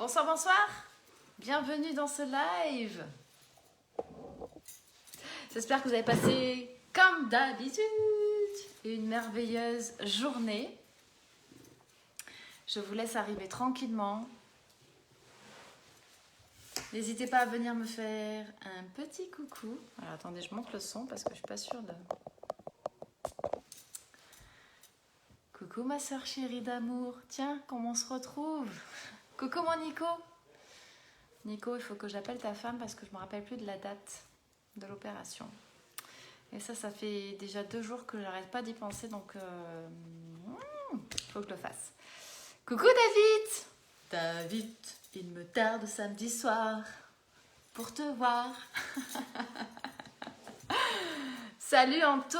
Bonsoir, bonsoir. Bienvenue dans ce live. J'espère que vous avez passé, comme d'habitude, une merveilleuse journée. Je vous laisse arriver tranquillement. N'hésitez pas à venir me faire un petit coucou. Alors attendez, je monte le son parce que je suis pas sûre de... Coucou ma soeur chérie d'amour. Tiens, comment on se retrouve? Coucou mon Nico. Nico, il faut que j'appelle ta femme parce que je me rappelle plus de la date de l'opération. Et ça fait déjà 2 jours que j'arrête pas d'y penser, donc faut que je le fasse. Coucou David. David, il me tarde samedi soir pour te voir. Salut Anto.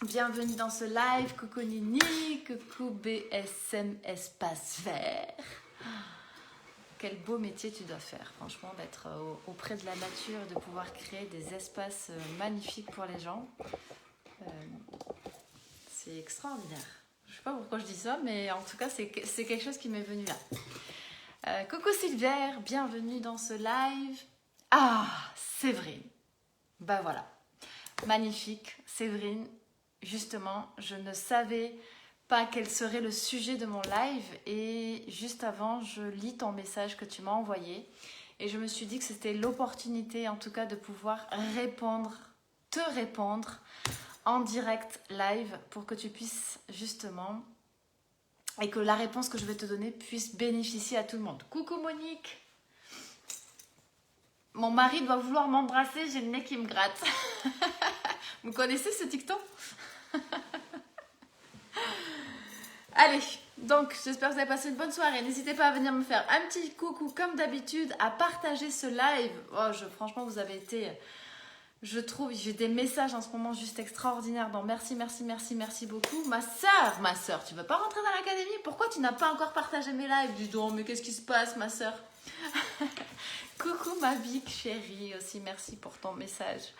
Bienvenue dans ce live. Coucou Nini, coucou BSM Espace Vert. Quel beau métier tu dois faire, franchement, d'être auprès de la nature et de pouvoir créer des espaces magnifiques pour les gens. C'est extraordinaire. Je ne sais pas pourquoi je dis ça, mais en tout cas, c'est quelque chose qui m'est venu là. Coucou Sylvaire, bienvenue dans ce live. Ah, Séverine. Ben voilà, magnifique, Séverine. Justement, je ne savais pas quel serait le sujet de mon live et juste avant, je lis ton message que tu m'as envoyé et je me suis dit que c'était l'opportunité en tout cas de pouvoir te répondre en direct live pour que tu puisses justement et que la réponse que je vais te donner puisse bénéficier à tout le monde. Coucou Monique. Mon mari doit vouloir m'embrasser, j'ai le nez qui me gratte. Vous connaissez ce dicton? Allez, donc j'espère que vous avez passé une bonne soirée. N'hésitez pas à venir me faire un petit coucou comme d'habitude, à partager ce live. Oh, franchement, vous avez été... Je trouve, j'ai des messages en ce moment juste extraordinaires. Donc merci, merci, merci, merci beaucoup. Ma soeur, tu veux pas rentrer dans l'académie? Pourquoi tu n'as pas encore partagé mes lives? Dis donc, mais qu'est-ce qui se passe, ma soeur? Coucou ma big chérie aussi, merci pour ton message.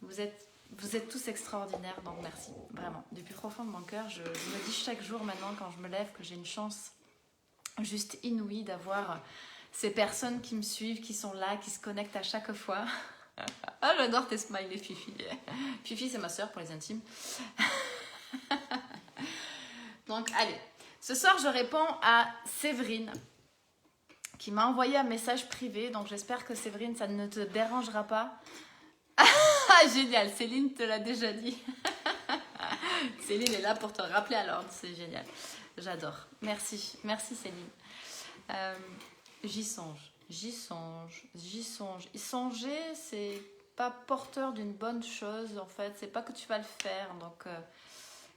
Vous êtes tous extraordinaires, donc merci, vraiment. Du plus profond de mon cœur, je me dis chaque jour maintenant quand je me lève que j'ai une chance juste inouïe d'avoir ces personnes qui me suivent, qui sont là, qui se connectent à chaque fois. Ah, j'adore tes smileys, Fifi. Fifi, c'est ma soeur pour les intimes. Donc, allez. Ce soir, je réponds à Séverine qui m'a envoyé un message privé. Donc, j'espère que Séverine, ça ne te dérangera pas. Ah, génial, Céline te l'a déjà dit. Céline est là pour te rappeler à l'ordre, c'est génial. J'adore. Merci, merci Céline. J'y songe. Y songer, c'est pas porteur d'une bonne chose en fait. C'est pas que tu vas le faire. Donc,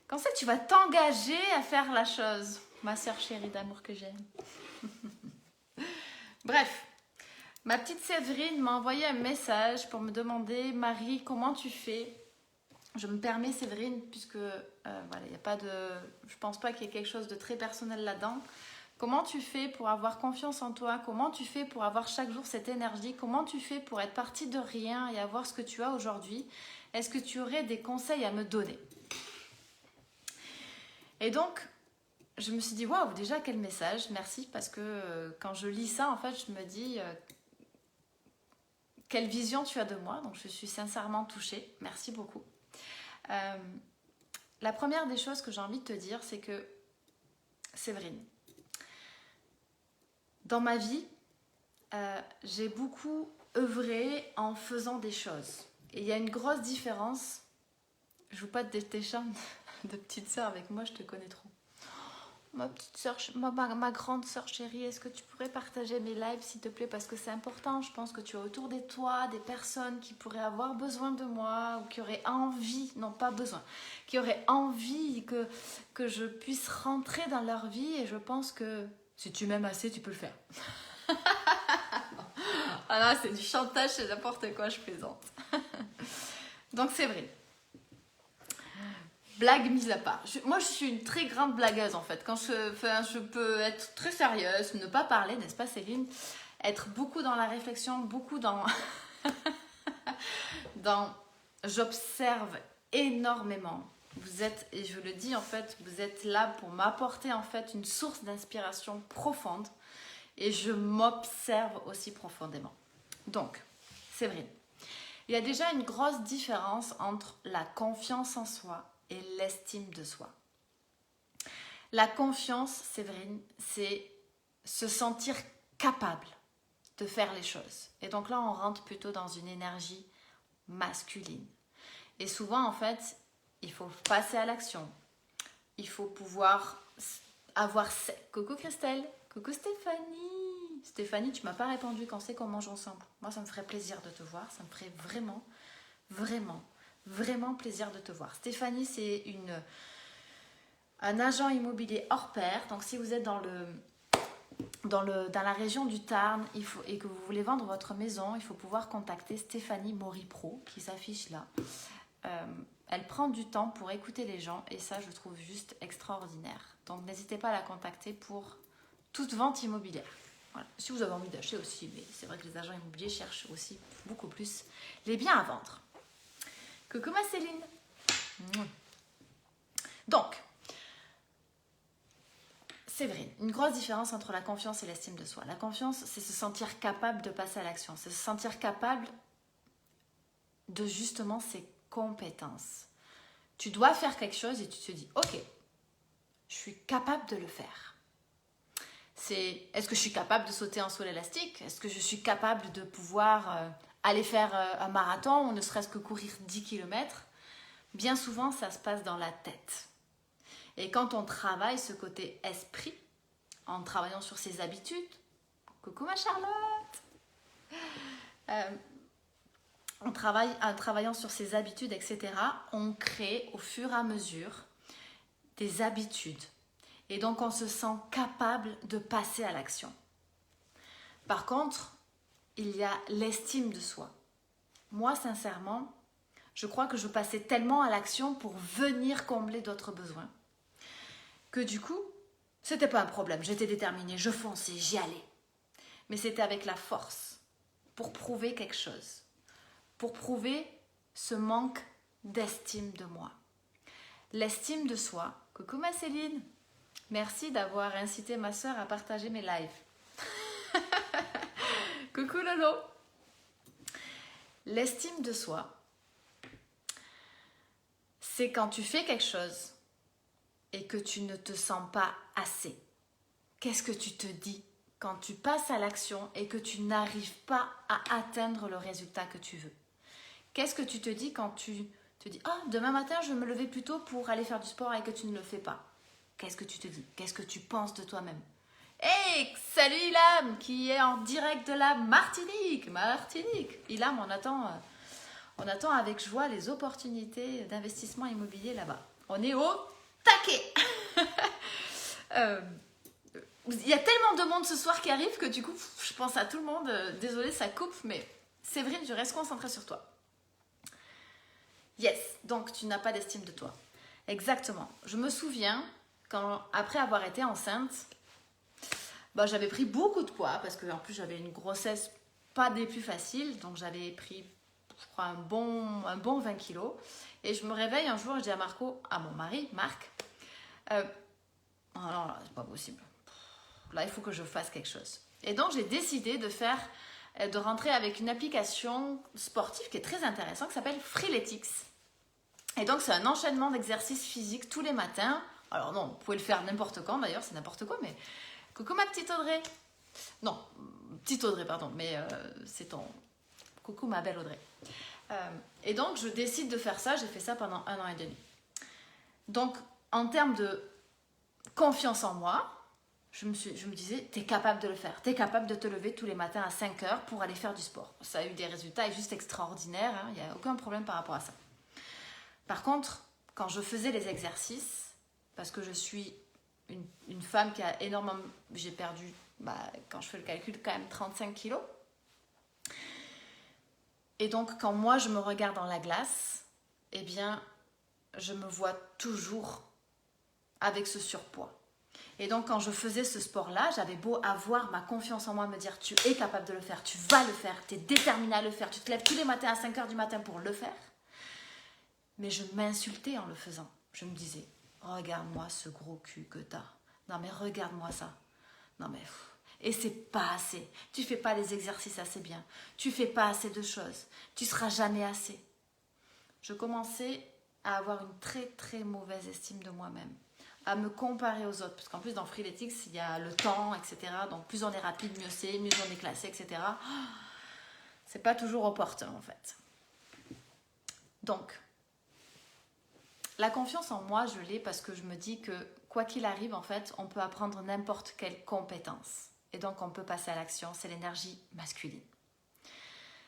quand c'est que tu vas t'engager à faire la chose, ma soeur chérie d'amour que j'aime. Bref. Ma petite Séverine m'a envoyé un message pour me demander « Marie, comment tu fais ?» Je me permets Séverine, puisque voilà, y a pas de, je ne pense pas qu'il y ait quelque chose de très personnel là-dedans. Comment tu fais pour avoir confiance en toi? Comment tu fais pour avoir chaque jour cette énergie? Comment tu fais pour être partie de rien et avoir ce que tu as aujourd'hui? Est-ce que tu aurais des conseils à me donner? Et donc, je me suis dit « Waouh, déjà quel message, merci » parce que quand je lis ça, en fait, je me dis... quelle vision tu as de moi, donc je suis sincèrement touchée, merci beaucoup. La première des choses que j'ai envie de te dire, c'est que, Séverine, dans ma vie, j'ai beaucoup œuvré en faisant des choses. Et il y a une grosse différence, je joue pas de tes charmes de petite sœur avec moi, je te connais trop. Ma petite sœur, ma grande sœur chérie, est-ce que tu pourrais partager mes lives s'il te plaît? Parce que c'est important, je pense que tu as autour de toi des personnes qui pourraient avoir besoin de moi ou qui auraient envie, non pas besoin, qui auraient envie que je puisse rentrer dans leur vie et je pense que si tu m'aimes assez, tu peux le faire. Ah là, c'est du chantage, c'est n'importe quoi, je plaisante. Donc c'est vrai. Blague mise à part. Moi, je suis une très grande blagueuse en fait. Quand je peux être très sérieuse, ne pas parler, n'est-ce pas Céline? Être beaucoup dans la réflexion, beaucoup dans... J'observe énormément. Vous êtes, et je le dis en fait, vous êtes là pour m'apporter en fait une source d'inspiration profonde et je m'observe aussi profondément. Donc, Séverine, il y a déjà une grosse différence entre la confiance en soi et l'estime de soi. La confiance, Séverine, c'est se sentir capable de faire les choses. Et donc là, on rentre plutôt dans une énergie masculine. Et souvent, en fait, il faut passer à l'action. Il faut pouvoir avoir... Coucou Christelle, coucou Stéphanie. Stéphanie, tu m'as pas répondu quand c'est qu'on mange ensemble. Moi, ça me ferait plaisir de te voir. Ça me ferait vraiment, vraiment, vraiment plaisir de te voir. Stéphanie, c'est un agent immobilier hors pair. Donc, si vous êtes dans la région du Tarn et que vous voulez vendre votre maison, il faut pouvoir contacter Stéphanie Moripro qui s'affiche là. Elle prend du temps pour écouter les gens et ça, je trouve juste extraordinaire. Donc, n'hésitez pas à la contacter pour toute vente immobilière. Voilà. Si vous avez envie d'acheter aussi, mais c'est vrai que les agents immobiliers cherchent aussi beaucoup plus les biens à vendre. Coucou ma Céline. Donc, Séverine, une grosse différence entre la confiance et l'estime de soi. La confiance, c'est se sentir capable de passer à l'action. C'est se sentir capable de justement ses compétences. Tu dois faire quelque chose et tu te dis, ok, je suis capable de le faire. Est-ce que je suis capable de sauter en saut élastique? Est-ce que je suis capable de pouvoir aller faire un marathon ou ne serait-ce que courir 10 km? Bien souvent, ça se passe dans la tête. Et quand on travaille ce côté esprit, en travaillant sur ses habitudes, coucou ma Charlotte, en travaillant sur ses habitudes, etc., on crée au fur et à mesure des habitudes. Et donc, on se sent capable de passer à l'action. Par contre, il y a l'estime de soi. Moi, sincèrement, je crois que je passais tellement à l'action pour venir combler d'autres besoins que du coup, c'était pas un problème. J'étais déterminée, je fonçais, j'y allais. Mais c'était avec la force, pour prouver quelque chose. Pour prouver ce manque d'estime de moi. L'estime de soi. Coucou ma Céline. Merci d'avoir incité ma soeur à partager mes lives. Coucou Lolo. L'estime de soi, c'est quand tu fais quelque chose et que tu ne te sens pas assez. Qu'est-ce que tu te dis quand tu passes à l'action et que tu n'arrives pas à atteindre le résultat que tu veux? Qu'est-ce que tu te dis quand tu te dis « Oh, demain matin, je vais me lever plus tôt pour aller faire du sport et que tu ne le fais pas ?» Qu'est-ce que tu te dis? Qu'est-ce que tu penses de toi-même? Hey, salut Ilham, qui est en direct de la Martinique. Ilham, on attend avec joie les opportunités d'investissement immobilier là-bas. On est au taquet. Il y a tellement de monde ce soir qui arrive que du coup, je pense à tout le monde. Désolée, ça coupe, mais Séverine, je reste concentrée sur toi. Yes, donc tu n'as pas d'estime de toi. Exactement. Je me souviens, après avoir été enceinte, j'avais pris beaucoup de poids parce que en plus j'avais une grossesse pas des plus faciles, donc j'avais pris, je crois, un bon 20 kilos. Et je me réveille un jour et je dis à mon mari, Marc, oh non, là, c'est pas possible. Là, il faut que je fasse quelque chose. Et donc, j'ai décidé de rentrer avec une application sportive qui est très intéressante, qui s'appelle Freeletics. Et donc, c'est un enchaînement d'exercices physiques tous les matins. Alors non, vous pouvez le faire n'importe quand, d'ailleurs, c'est n'importe quoi, mais... Coucou ma petite Audrey. Non, petite Audrey, pardon, mais c'est ton... Coucou ma belle Audrey. Et donc, je décide de faire ça. J'ai fait ça pendant 1 an et demi. Donc, en termes de confiance en moi, je me disais, t'es capable de le faire. T'es capable de te lever tous les matins à 5 heures pour aller faire du sport. Ça a eu des résultats juste extraordinaires. Il n'y a aucun problème par rapport à ça. Par contre, quand je faisais les exercices, parce que je suis une femme qui a énormément... J'ai perdu, quand je fais le calcul, quand même 35 kilos. Et donc, quand moi, je me regarde dans la glace, eh bien, je me vois toujours avec ce surpoids. Et donc, quand je faisais ce sport-là, j'avais beau avoir ma confiance en moi, me dire, tu es capable de le faire, tu vas le faire, tu es déterminée à le faire, tu te lèves tous les matins à 5 heures du matin pour le faire. Mais je m'insultais en le faisant. je me disais, regarde-moi ce gros cul que t'as. Non mais regarde-moi ça. Non mais... Et c'est pas assez. Tu fais pas les exercices assez bien. Tu fais pas assez de choses. Tu seras jamais assez. Je commençais à avoir une très très mauvaise estime de moi-même. À me comparer aux autres. Parce qu'en plus dans Freeletics, il y a le temps, etc. Donc plus on est rapide, mieux c'est, mieux on est classé, etc. C'est pas toujours opportun en fait. Donc, la confiance en moi, je l'ai parce que je me dis que quoi qu'il arrive, en fait, on peut apprendre n'importe quelle compétence. Et donc, on peut passer à l'action. C'est l'énergie masculine.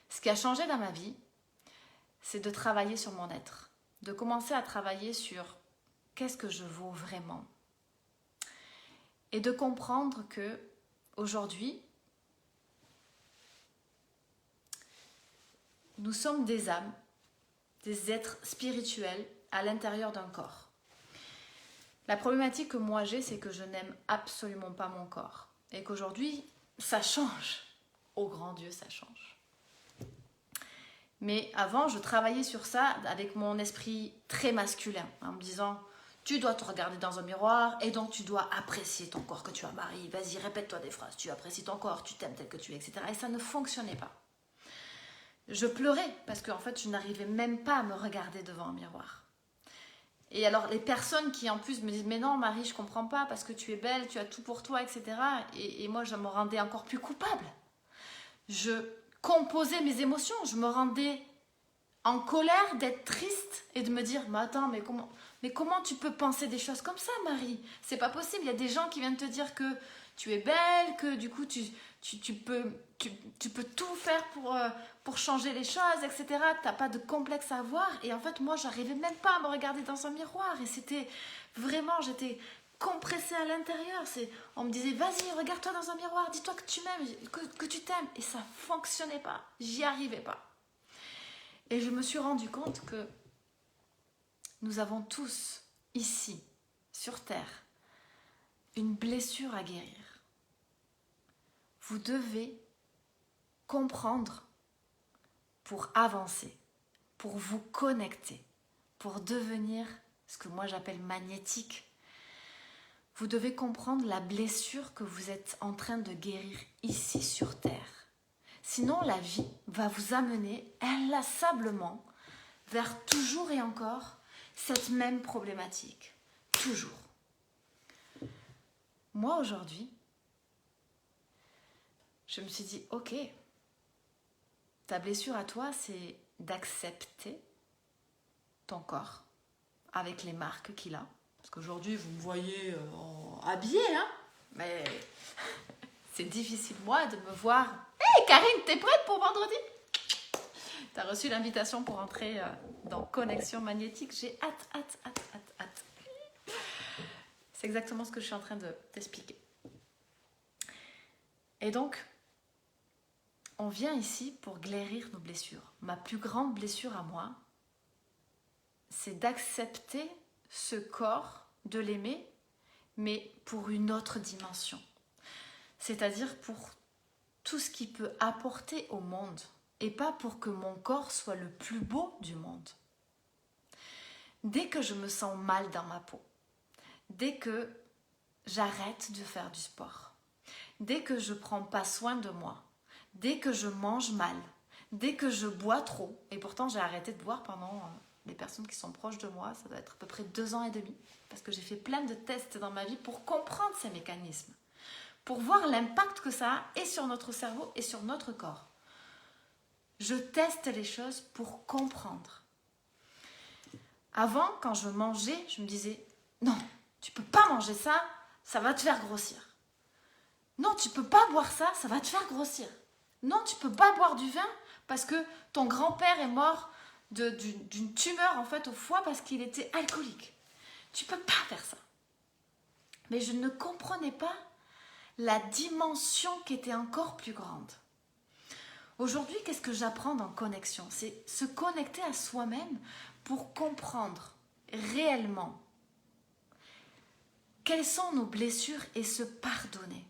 Ce qui a changé dans ma vie, c'est de travailler sur mon être. De commencer à travailler sur qu'est-ce que je vaux vraiment. Et de comprendre que aujourd'hui, nous sommes des âmes, des êtres spirituels à l'intérieur d'un corps. La problématique que moi j'ai, c'est que je n'aime absolument pas mon corps. Et qu'aujourd'hui, ça change. Au grand Dieu, ça change. Mais avant, je travaillais sur ça avec mon esprit très masculin, en me disant, tu dois te regarder dans un miroir et donc tu dois apprécier ton corps que tu as. Marie, vas-y, répète-toi des phrases, tu apprécies ton corps, tu t'aimes tel que tu es, etc. Et ça ne fonctionnait pas. Je pleurais parce qu'en fait, je n'arrivais même pas à me regarder devant un miroir. Et alors, les personnes qui en plus me disent « Mais non, Marie, je comprends pas parce que tu es belle, tu as tout pour toi, etc. » Et moi, je me rendais encore plus coupable. Je composais mes émotions, je me rendais en colère d'être triste et de me dire « Mais attends, mais comment tu peux penser des choses comme ça, Marie? C'est pas possible, il y a des gens qui viennent te dire que tu es belle, que du coup, tu peux tout faire pour changer les choses, etc. Tu n'as pas de complexe à avoir. » Et en fait, moi, j'arrivais même pas à me regarder dans un miroir. Et c'était vraiment, j'étais compressée à l'intérieur. On me disait, vas-y, regarde-toi dans un miroir, dis-toi que tu m'aimes, que tu t'aimes. Et ça ne fonctionnait pas. J'y arrivais pas. Et je me suis rendu compte que nous avons tous, ici, sur Terre, une blessure à guérir. Vous devez comprendre pour avancer, pour vous connecter, pour devenir ce que moi j'appelle magnétique. Vous devez comprendre la blessure que vous êtes en train de guérir ici sur Terre. Sinon, la vie va vous amener inlassablement vers toujours et encore cette même problématique. Toujours. Moi, aujourd'hui, je me suis dit, ok, ta blessure à toi, c'est d'accepter ton corps avec les marques qu'il a. Parce qu'aujourd'hui, vous me voyez habillée, hein, mais c'est difficile, moi, de me voir. Hey, Karine, t'es prête pour vendredi? T'as reçu l'invitation pour entrer dans Connexion Magnétique. J'ai hâte. C'est exactement ce que je suis en train de t'expliquer. Et donc, on vient ici pour guérir nos blessures. Ma plus grande blessure à moi, c'est d'accepter ce corps, de l'aimer, mais pour une autre dimension. C'est-à-dire pour tout ce qu'il peut apporter au monde, et pas pour que mon corps soit le plus beau du monde. Dès que je me sens mal dans ma peau, dès que j'arrête de faire du sport, dès que je ne prends pas soin de moi, dès que je mange mal, dès que je bois trop, et pourtant j'ai arrêté de boire pendant les personnes qui sont proches de moi, ça doit être à peu près 2 ans et demi, parce que j'ai fait plein de tests dans ma vie pour comprendre ces mécanismes, pour voir l'impact que ça a et sur notre cerveau et sur notre corps. Je teste les choses pour comprendre. Avant, quand je mangeais, je me disais, non, tu peux pas manger ça, ça va te faire grossir. Non, tu peux pas boire ça, ça va te faire grossir. Non, tu peux pas boire du vin parce que ton grand-père est mort d'une tumeur en fait au foie parce qu'il était alcoolique. Tu peux pas faire ça. Mais je ne comprenais pas la dimension qui était encore plus grande. Aujourd'hui, qu'est-ce que j'apprends dans Connexion? C'est se connecter à soi-même pour comprendre réellement quelles sont nos blessures et se pardonner.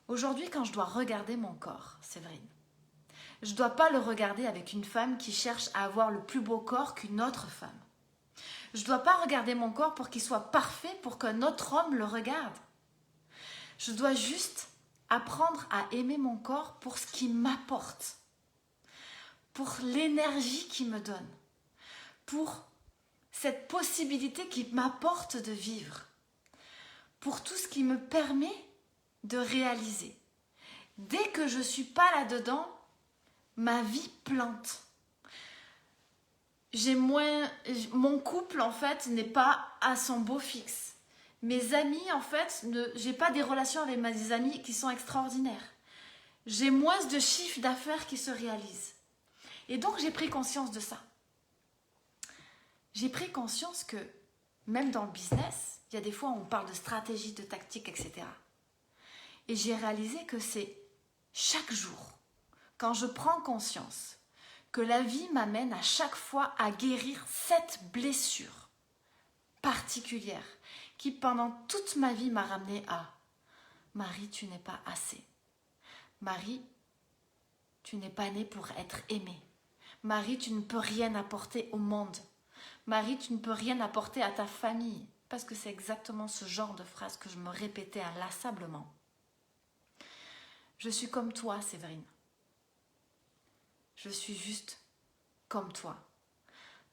Aujourd'hui, quand je dois regarder mon corps, Séverine, je ne dois pas le regarder avec une femme qui cherche à avoir le plus beau corps qu'une autre femme. Je ne dois pas regarder mon corps pour qu'il soit parfait pour qu'un autre homme le regarde. Je dois juste apprendre à aimer mon corps pour ce qu'il m'apporte, pour l'énergie qu'il me donne, pour cette possibilité qu'il m'apporte de vivre, pour tout ce qui me permet de réaliser. Dès que je ne suis pas là-dedans, ma vie plante. Mon couple, en fait, n'est pas à son beau fixe. Mes amis, en fait, j'ai pas des relations avec mes amis qui sont extraordinaires. J'ai moins de chiffres d'affaires qui se réalisent. Et donc, j'ai pris conscience de ça. J'ai pris conscience que, même dans le business, il y a des fois où on parle de stratégie, de tactique, etc. Et j'ai réalisé que c'est chaque jour, quand je prends conscience que la vie m'amène à chaque fois à guérir cette blessure particulière qui, pendant toute ma vie, m'a ramené à Marie, tu n'es pas assez. Marie, tu n'es pas née pour être aimée. Marie, tu ne peux rien apporter au monde. Marie, tu ne peux rien apporter à ta famille. Parce que c'est exactement ce genre de phrase que je me répétais inlassablement. Je suis comme toi, Séverine. Je suis juste comme toi.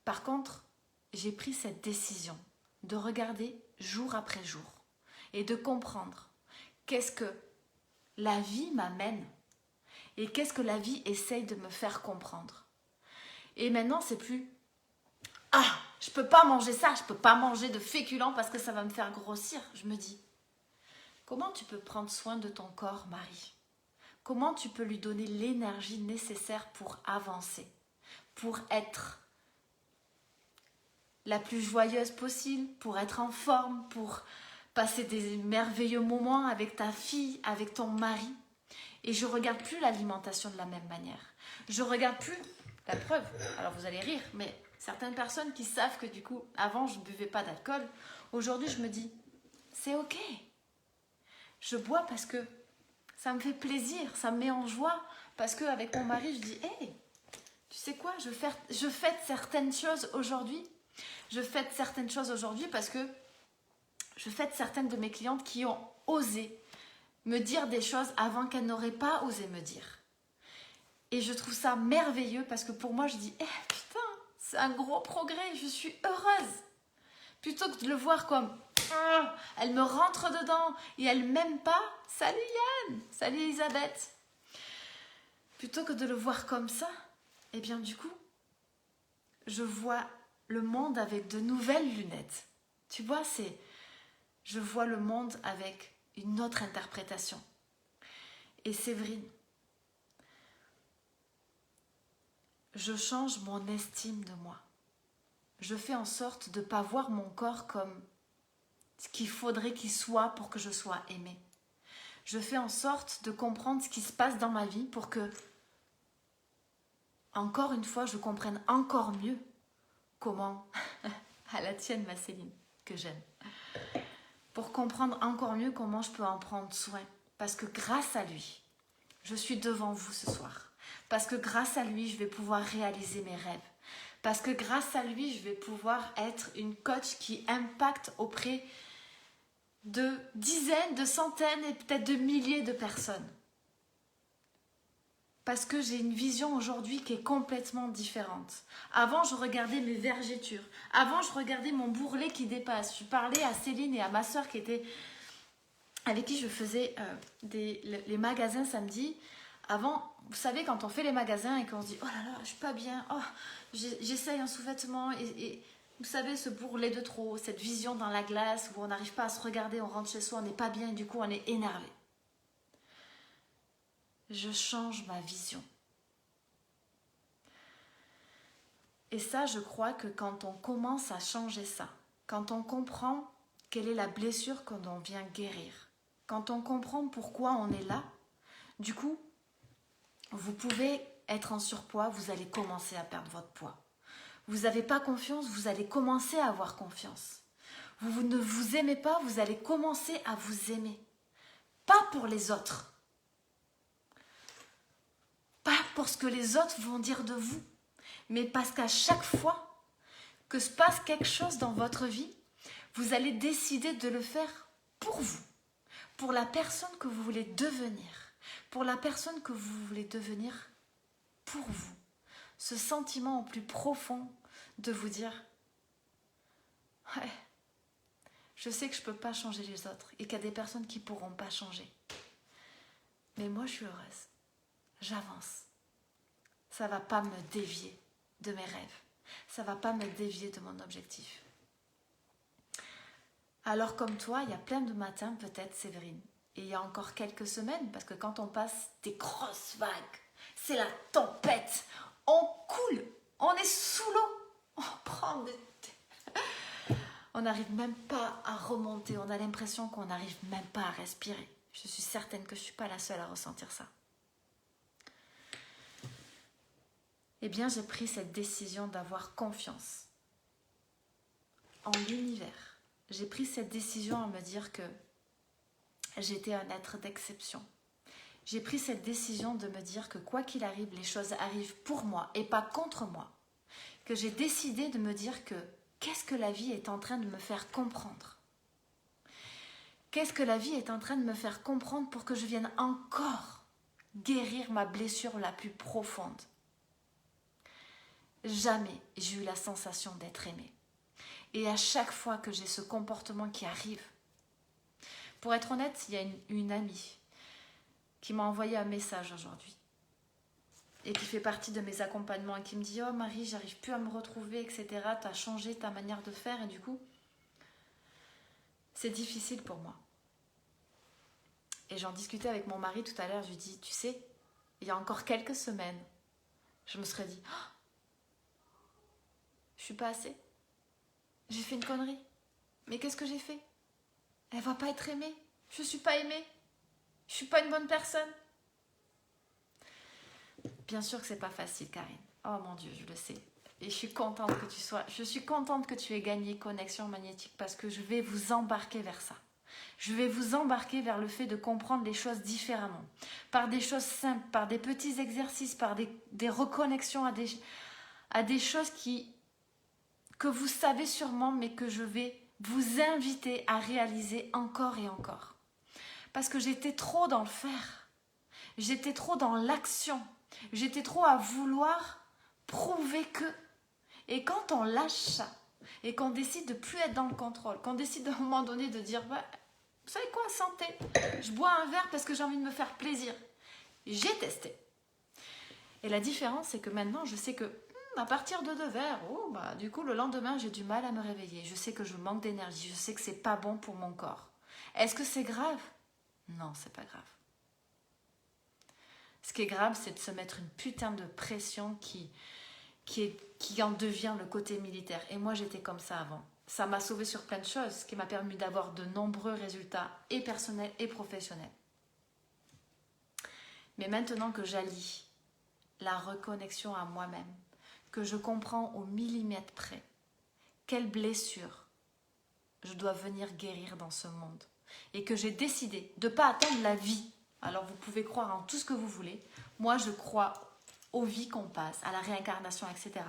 Par contre, j'ai pris cette décision de regarder jour après jour et de comprendre qu'est-ce que la vie m'amène et qu'est-ce que la vie essaye de me faire comprendre. Et maintenant, c'est plus « Ah, je peux pas manger ça, je peux pas manger de féculents parce que ça va me faire grossir. » Je me dis « Comment tu peux prendre soin de ton corps, Marie ? Comment tu peux lui donner l'énergie nécessaire pour avancer, pour être la plus joyeuse possible, pour être en forme, pour passer des merveilleux moments avec ta fille, avec ton mari. Et je ne regarde plus l'alimentation de la même manière. Je ne regarde plus la preuve. Alors vous allez rire, mais certaines personnes qui savent que du coup, avant je ne buvais pas d'alcool, aujourd'hui je me dis, c'est ok. Je bois parce que ça me fait plaisir, ça me met en joie. Parce qu'avec mon mari, je dis, hey, tu sais quoi, je fête certaines choses aujourd'hui. Je fête certaines choses aujourd'hui parce que je fête certaines de mes clientes qui ont osé me dire des choses avant qu'elles n'auraient pas osé me dire. Et je trouve ça merveilleux parce que pour moi, je dis, putain, c'est un gros progrès, je suis heureuse. Plutôt que de le voir comme, elle me rentre dedans et elle m'aime pas, salut Yann, salut Elisabeth. Plutôt que de le voir comme ça, eh bien du coup, je vois le monde avec de nouvelles lunettes. Tu vois, je vois le monde avec une autre interprétation. Et Séverine, je change mon estime de moi. Je fais en sorte de ne pas voir mon corps comme ce qu'il faudrait qu'il soit pour que je sois aimée. Je fais en sorte de comprendre ce qui se passe dans ma vie pour que, encore une fois, je comprenne encore mieux comment, à la tienne ma Céline, que j'aime, pour comprendre encore mieux comment je peux en prendre soin. Parce que grâce à lui, je suis devant vous ce soir. Parce que grâce à lui, je vais pouvoir réaliser mes rêves. Parce que grâce à lui, je vais pouvoir être une coach qui impacte auprès de dizaines, de centaines et peut-être de milliers de personnes. Parce que j'ai une vision aujourd'hui qui est complètement différente. Avant, je regardais mes vergetures. Avant, je regardais mon bourrelet qui dépasse. Je parlais à Céline et à ma soeur avec qui je faisais les magasins samedi. Avant, vous savez, quand on fait les magasins et qu'on se dit « Oh là là, je suis pas bien, oh, j'essaye un sous-vêtement » et vous savez, ce bourrelet de trop, cette vision dans la glace où on n'arrive pas à se regarder, on rentre chez soi, on n'est pas bien et du coup on est énervé. Je change ma vision. Et ça, je crois que quand on commence à changer ça, quand on comprend quelle est la blessure qu'on vient guérir, quand on comprend pourquoi on est là, du coup, vous pouvez être en surpoids, vous allez commencer à perdre votre poids. Vous n'avez pas confiance, vous allez commencer à avoir confiance. Vous ne vous aimez pas, vous allez commencer à vous aimer. Pas pour les autres. Pas pour ce que les autres vont dire de vous, mais parce qu'à chaque fois que se passe quelque chose dans votre vie, vous allez décider de le faire pour vous, pour la personne que vous voulez devenir, pour la personne que vous voulez devenir pour vous. Ce sentiment au plus profond de vous dire « Ouais, je sais que je ne peux pas changer les autres et qu'il y a des personnes qui ne pourront pas changer. Mais moi, je suis heureuse. J'avance. Ça ne va pas me dévier de mes rêves. Ça ne va pas me dévier de mon objectif. » Alors comme toi, il y a plein de matins peut-être, Séverine. Et il y a encore quelques semaines, parce que quand on passe des grosses vagues, c'est la tempête. On coule, on est sous l'eau, on prend des... On n'arrive même pas à remonter, on a l'impression qu'on n'arrive même pas à respirer. Je suis certaine que je ne suis pas la seule à ressentir ça. Eh bien, j'ai pris cette décision d'avoir confiance en l'univers. J'ai pris cette décision à me dire que j'étais un être d'exception. J'ai pris cette décision de me dire que quoi qu'il arrive, les choses arrivent pour moi et pas contre moi. Que j'ai décidé de me dire que qu'est-ce que la vie est en train de me faire comprendre? Qu'est-ce que la vie est en train de me faire comprendre pour que je vienne encore guérir ma blessure la plus profonde? Jamais j'ai eu la sensation d'être aimée. Et à chaque fois que j'ai ce comportement qui arrive, pour être honnête, il y a une amie qui m'a envoyé un message aujourd'hui et qui fait partie de mes accompagnements et qui me dit « Oh Marie, j'arrive plus à me retrouver, etc. Tu as changé ta manière de faire et du coup, c'est difficile pour moi. » Et j'en discutais avec mon mari tout à l'heure, je lui dis « Tu sais, il y a encore quelques semaines, je me serais dit oh, je suis pas assez. J'ai fait une connerie. Mais qu'est-ce que j'ai fait? Elle va pas être aimée. Je suis pas aimée. Je suis pas une bonne personne. » Bien sûr que c'est pas facile, Karine. Oh mon Dieu, je le sais. Et je suis contente que tu aies gagné Connexion Magnétique parce que je vais vous embarquer vers ça. Je vais vous embarquer vers le fait de comprendre les choses différemment. Par des choses simples, par des petits exercices, par des reconnexions à des choses que vous savez sûrement, mais que je vais vous inviter à réaliser encore et encore. Parce que j'étais trop dans le faire. J'étais trop dans l'action. J'étais trop à vouloir prouver que. Et quand on lâche ça, et qu'on décide de plus être dans le contrôle, qu'on décide à un moment donné de dire bah, vous savez quoi, santé, je bois un verre parce que j'ai envie de me faire plaisir. J'ai testé. Et la différence, c'est que maintenant, je sais que à partir de 2 verres, du coup, le lendemain, j'ai du mal à me réveiller. Je sais que je manque d'énergie. Je sais que c'est pas bon pour mon corps. Est-ce que c'est grave? Non, c'est pas grave. Ce qui est grave, c'est de se mettre une putain de pression qui en devient le côté militaire. Et moi, j'étais comme ça avant. Ça m'a sauvée sur plein de choses, ce qui m'a permis d'avoir de nombreux résultats, et personnels et professionnels. Mais maintenant que j'allie la reconnexion à moi-même, que je comprends au millimètre près quelle blessure je dois venir guérir dans ce monde, et que j'ai décidé de ne pas attendre la vie. Alors vous pouvez croire en tout ce que vous voulez. Moi, je crois aux vies qu'on passe, à la réincarnation, etc.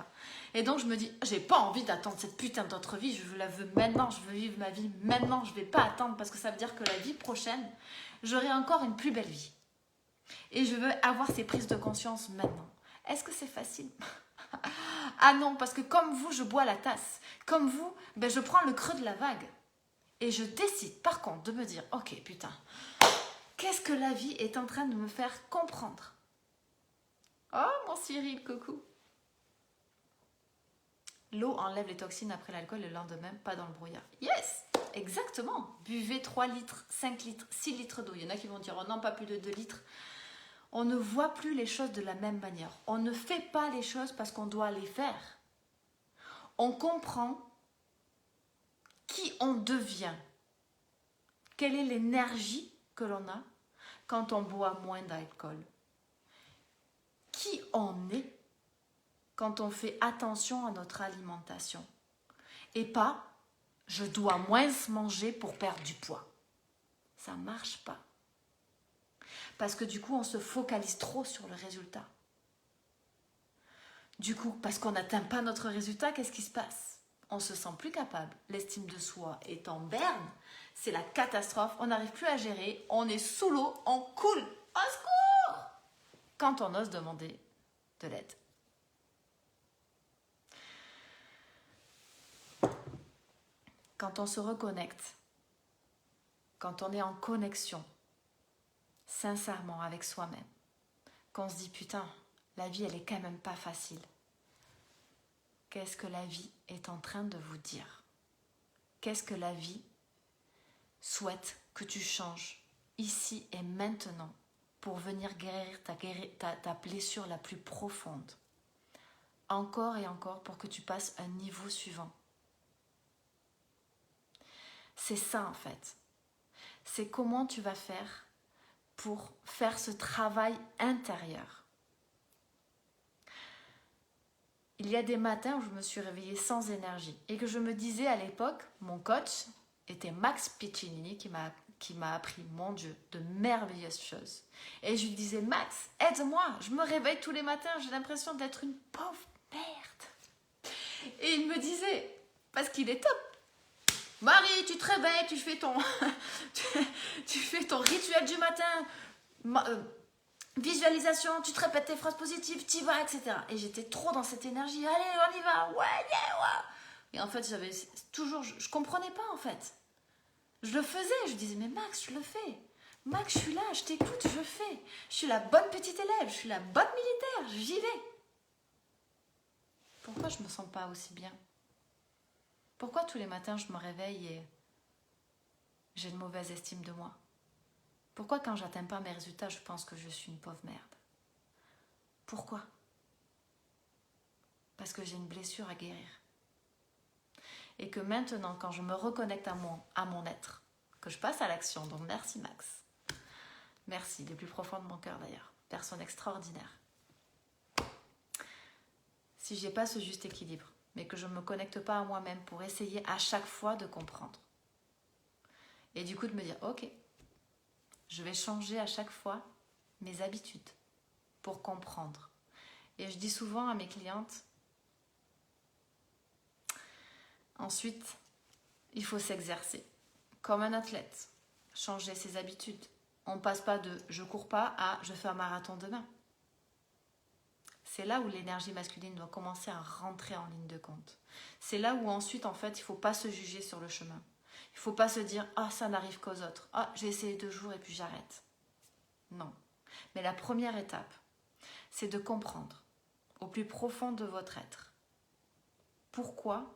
Et donc je me dis, j'ai pas envie d'attendre cette putain d'autre vie, je la veux maintenant, je veux vivre ma vie maintenant, je vais pas attendre parce que ça veut dire que la vie prochaine, j'aurai encore une plus belle vie. Et je veux avoir ces prises de conscience maintenant. Est-ce que c'est facile? Ah non, parce que comme vous, je bois la tasse. Comme vous, je prends le creux de la vague. Et je décide par contre de me dire, ok putain, qu'est-ce que la vie est en train de me faire comprendre? Oh mon Cyril, coucou. L'eau enlève les toxines après l'alcool le lendemain, pas dans le brouillard. Yes, exactement. Buvez 3 litres, 5 litres, 6 litres d'eau. Il y en a qui vont dire, oh non, pas plus de 2 litres. On ne voit plus les choses de la même manière. On ne fait pas les choses parce qu'on doit les faire. On comprend qui on devient. Quelle est l'énergie que l'on a quand on boit moins d'alcool? Qui on est quand on fait attention à notre alimentation? Et pas, je dois moins manger pour perdre du poids. Ça ne marche pas. Parce que du coup, on se focalise trop sur le résultat. Du coup, parce qu'on n'atteint pas notre résultat, qu'est-ce qui se passe? on se sent plus capable, l'estime de soi est en berne, c'est la catastrophe, on n'arrive plus à gérer, on est sous l'eau, on coule, au secours quand on ose demander de l'aide. Quand on se reconnecte, quand on est en connexion, sincèrement avec soi-même, qu'on se dit putain, la vie elle est quand même pas facile. Qu'est-ce que la vie est en train de vous dire? Qu'est-ce que la vie souhaite que tu changes ici et maintenant pour venir guérir ta blessure la plus profonde? Encore et encore pour que tu passes à un niveau suivant. C'est ça en fait. C'est comment tu vas faire pour faire ce travail intérieur. Il y a des matins où je me suis réveillée sans énergie et que je me disais à l'époque, mon coach était Max Piccinini qui m'a appris, mon Dieu, de merveilleuses choses. Et je lui disais, Max, aide-moi, je me réveille tous les matins, j'ai l'impression d'être une pauvre merde. Et il me disait, parce qu'il est top, Marie, tu te réveilles, tu fais ton, tu fais ton rituel du matin, visualisation, tu te répètes tes phrases positives, t'y vas, etc. Et j'étais trop dans cette énergie, allez, on y va, ouais, yeah, ouais. Et en fait, j'avais toujours, je comprenais pas en fait. Je le faisais, je disais, mais Max, je le fais. Max, je suis là, je t'écoute, je fais. Je suis la bonne petite élève, je suis la bonne militaire, j'y vais. Pourquoi je me sens pas aussi bien? Pourquoi tous les matins je me réveille et j'ai une mauvaise estime de moi? Pourquoi quand j'atteins pas mes résultats, je pense que je suis une pauvre merde? Pourquoi? Parce que j'ai une blessure à guérir. Et que maintenant, quand je me reconnecte à mon être, que je passe à l'action, donc merci Max. Merci, du plus profond de mon cœur d'ailleurs. Personne extraordinaire. Si j'ai pas ce juste équilibre, mais que je ne me connecte pas à moi-même pour essayer à chaque fois de comprendre. Et du coup de me dire, ok, je vais changer à chaque fois mes habitudes pour comprendre. Et je dis souvent à mes clientes, ensuite, il faut s'exercer. Comme un athlète, changer ses habitudes. On ne passe pas de « je cours pas » à « je fais un marathon demain ». C'est là où l'énergie masculine doit commencer à rentrer en ligne de compte. C'est là où ensuite, en fait, il ne faut pas se juger sur le chemin. Il ne faut pas se dire « ah, ça n'arrive qu'aux autres. Ah, j'ai essayé 2 jours et puis j'arrête. » Non. Mais la première étape, c'est de comprendre au plus profond de votre être pourquoi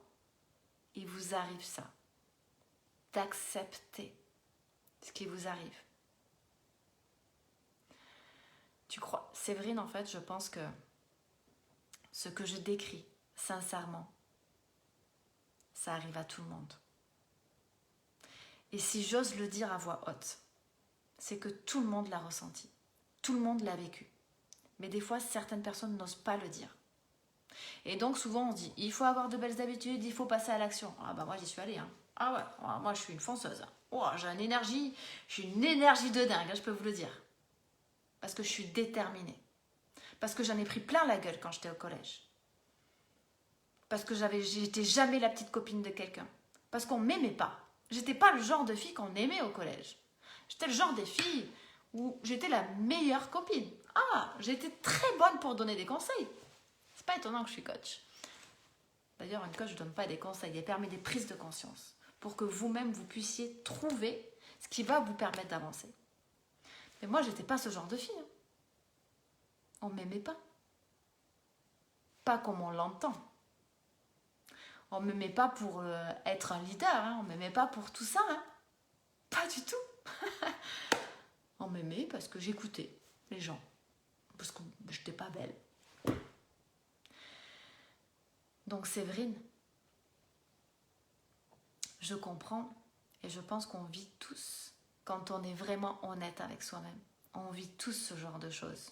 il vous arrive ça. D'accepter ce qui vous arrive. Tu crois, Séverine, en fait, je pense que ce que je décris, sincèrement, ça arrive à tout le monde. Et si j'ose le dire à voix haute, c'est que tout le monde l'a ressenti. Tout le monde l'a vécu. Mais des fois, certaines personnes n'osent pas le dire. Et donc, souvent, on dit, il faut avoir de belles habitudes, il faut passer à l'action. Ah bah moi, j'y suis allée. Hein. Ah ouais, moi, je suis une fonceuse. Oh, j'ai une énergie de dingue, je peux vous le dire. Parce que je suis déterminée. Parce que j'en ai pris plein la gueule quand j'étais au collège. Parce que j'étais jamais la petite copine de quelqu'un. Parce qu'on m'aimait pas. J'étais pas le genre de fille qu'on aimait au collège. J'étais le genre de fille où j'étais la meilleure copine. Ah, j'étais très bonne pour donner des conseils. C'est pas étonnant que je suis coach. D'ailleurs, une coach ne donne pas des conseils, elle permet des prises de conscience pour que vous-même, vous puissiez trouver ce qui va vous permettre d'avancer. Mais moi, j'étais pas ce genre de fille. On m'aimait pas. Pas comme on l'entend. On m'aimait pas pour être un leader, hein. On m'aimait pas pour tout ça. Hein. Pas du tout. On m'aimait parce que j'écoutais les gens. Parce que j'étais pas belle. Donc Séverine, je comprends et je pense qu'on vit tous, quand on est vraiment honnête avec soi-même, on vit tous ce genre de choses.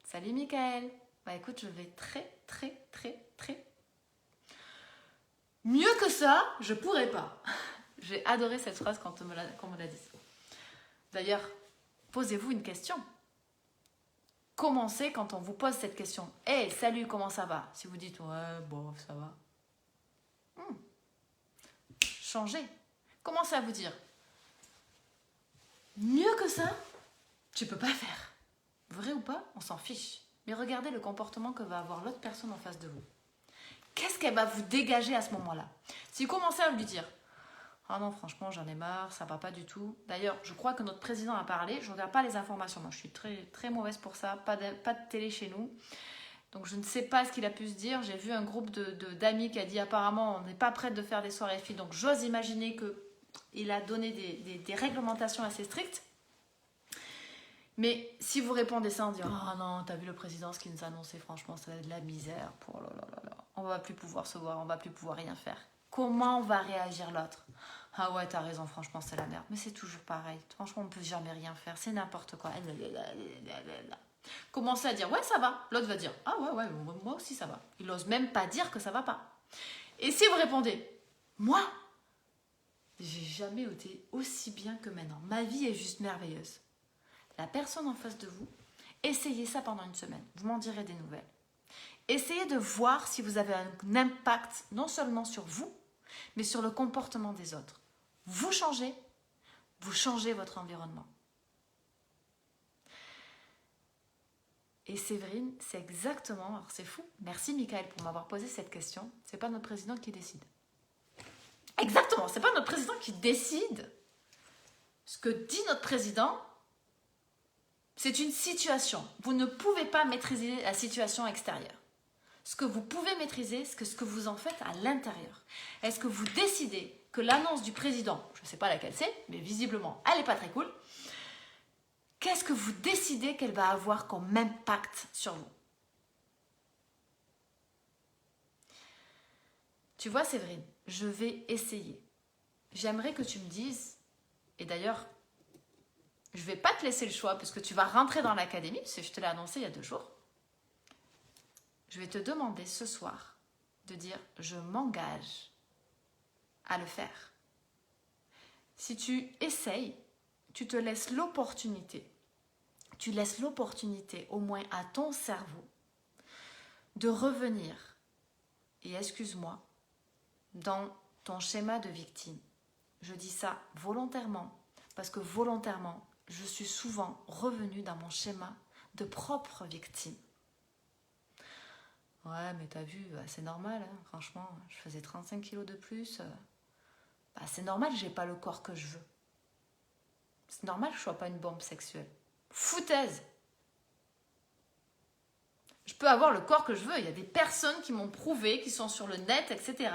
Salut Mickaël. Bah écoute, je vais très mieux que ça, je pourrais pas. J'ai adoré cette phrase quand on me l'a dit. D'ailleurs, posez-vous une question. Commencez quand on vous pose cette question. Hey, salut, comment ça va? Si vous dites, ouais, bon, ça va. Changez. Commencez à vous dire, mieux que ça, tu peux pas faire. Vrai ou pas, on s'en fiche. Mais regardez le comportement que va avoir l'autre personne en face de vous. Qu'est-ce qu'elle va vous dégager à ce moment-là? Si vous commencez à lui dire, ah non, franchement, j'en ai marre, ça va pas du tout. D'ailleurs, je crois que notre président a parlé, je ne regarde pas les informations, moi je suis très, très mauvaise pour ça, pas de télé chez nous. Donc je ne sais pas ce qu'il a pu se dire. J'ai vu un groupe d'amis qui a dit apparemment on n'est pas prête de faire des soirées filles. Donc j'ose imaginer qu'il a donné des réglementations assez strictes. Mais si vous répondez ça en disant « Oh non, t'as vu le président, ce qu'il nous a annoncé, franchement, c'est de la misère. Oh là là là là. On va plus pouvoir se voir, on va plus pouvoir rien faire. » Comment va réagir l'autre? « Ah ouais, t'as raison, franchement, c'est la merde. » Mais c'est toujours pareil. Franchement, on peut jamais rien faire. C'est n'importe quoi. Commencez à dire « Ouais, ça va. » L'autre va dire « Ah ouais, moi aussi, ça va. » Il n'ose même pas dire que ça va pas. Et si vous répondez « Moi, j'ai jamais été aussi bien que maintenant. Ma vie est juste merveilleuse. » La personne en face de vous, essayez ça pendant une semaine. Vous m'en direz des nouvelles. Essayez de voir si vous avez un impact non seulement sur vous, mais sur le comportement des autres. Vous changez votre environnement. Et Séverine, c'est exactement, alors c'est fou, merci Michael pour m'avoir posé cette question, c'est pas notre président qui décide. Exactement, c'est pas notre président qui décide. Ce que dit notre président, c'est une situation. Vous ne pouvez pas maîtriser la situation extérieure. Ce que vous pouvez maîtriser, c'est ce que vous en faites à l'intérieur. Est-ce que vous décidez que l'annonce du président, je ne sais pas laquelle c'est, mais visiblement, elle n'est pas très cool. Qu'est-ce que vous décidez qu'elle va avoir comme impact sur vous? Tu vois, Séverine, je vais essayer. J'aimerais que tu me dises, et d'ailleurs, je ne vais pas te laisser le choix parce que tu vas rentrer dans l'académie, parce que je te l'ai annoncé il y a 2 jours. Je vais te demander ce soir de dire « je m'engage à le faire ». Si tu essayes, tu te laisses l'opportunité, tu laisses l'opportunité au moins à ton cerveau de revenir, et excuse-moi, dans ton schéma de victime. Je dis ça volontairement, parce que volontairement, je suis souvent revenue dans mon schéma de propre victime. Ouais, mais t'as vu, bah, c'est normal, hein, franchement, je faisais 35 kilos de plus. Bah, c'est normal, j'ai pas le corps que je veux. C'est normal que je sois pas une bombe sexuelle. Foutaise! Je peux avoir le corps que je veux. Il y a des personnes qui m'ont prouvé, qui sont sur le net, etc.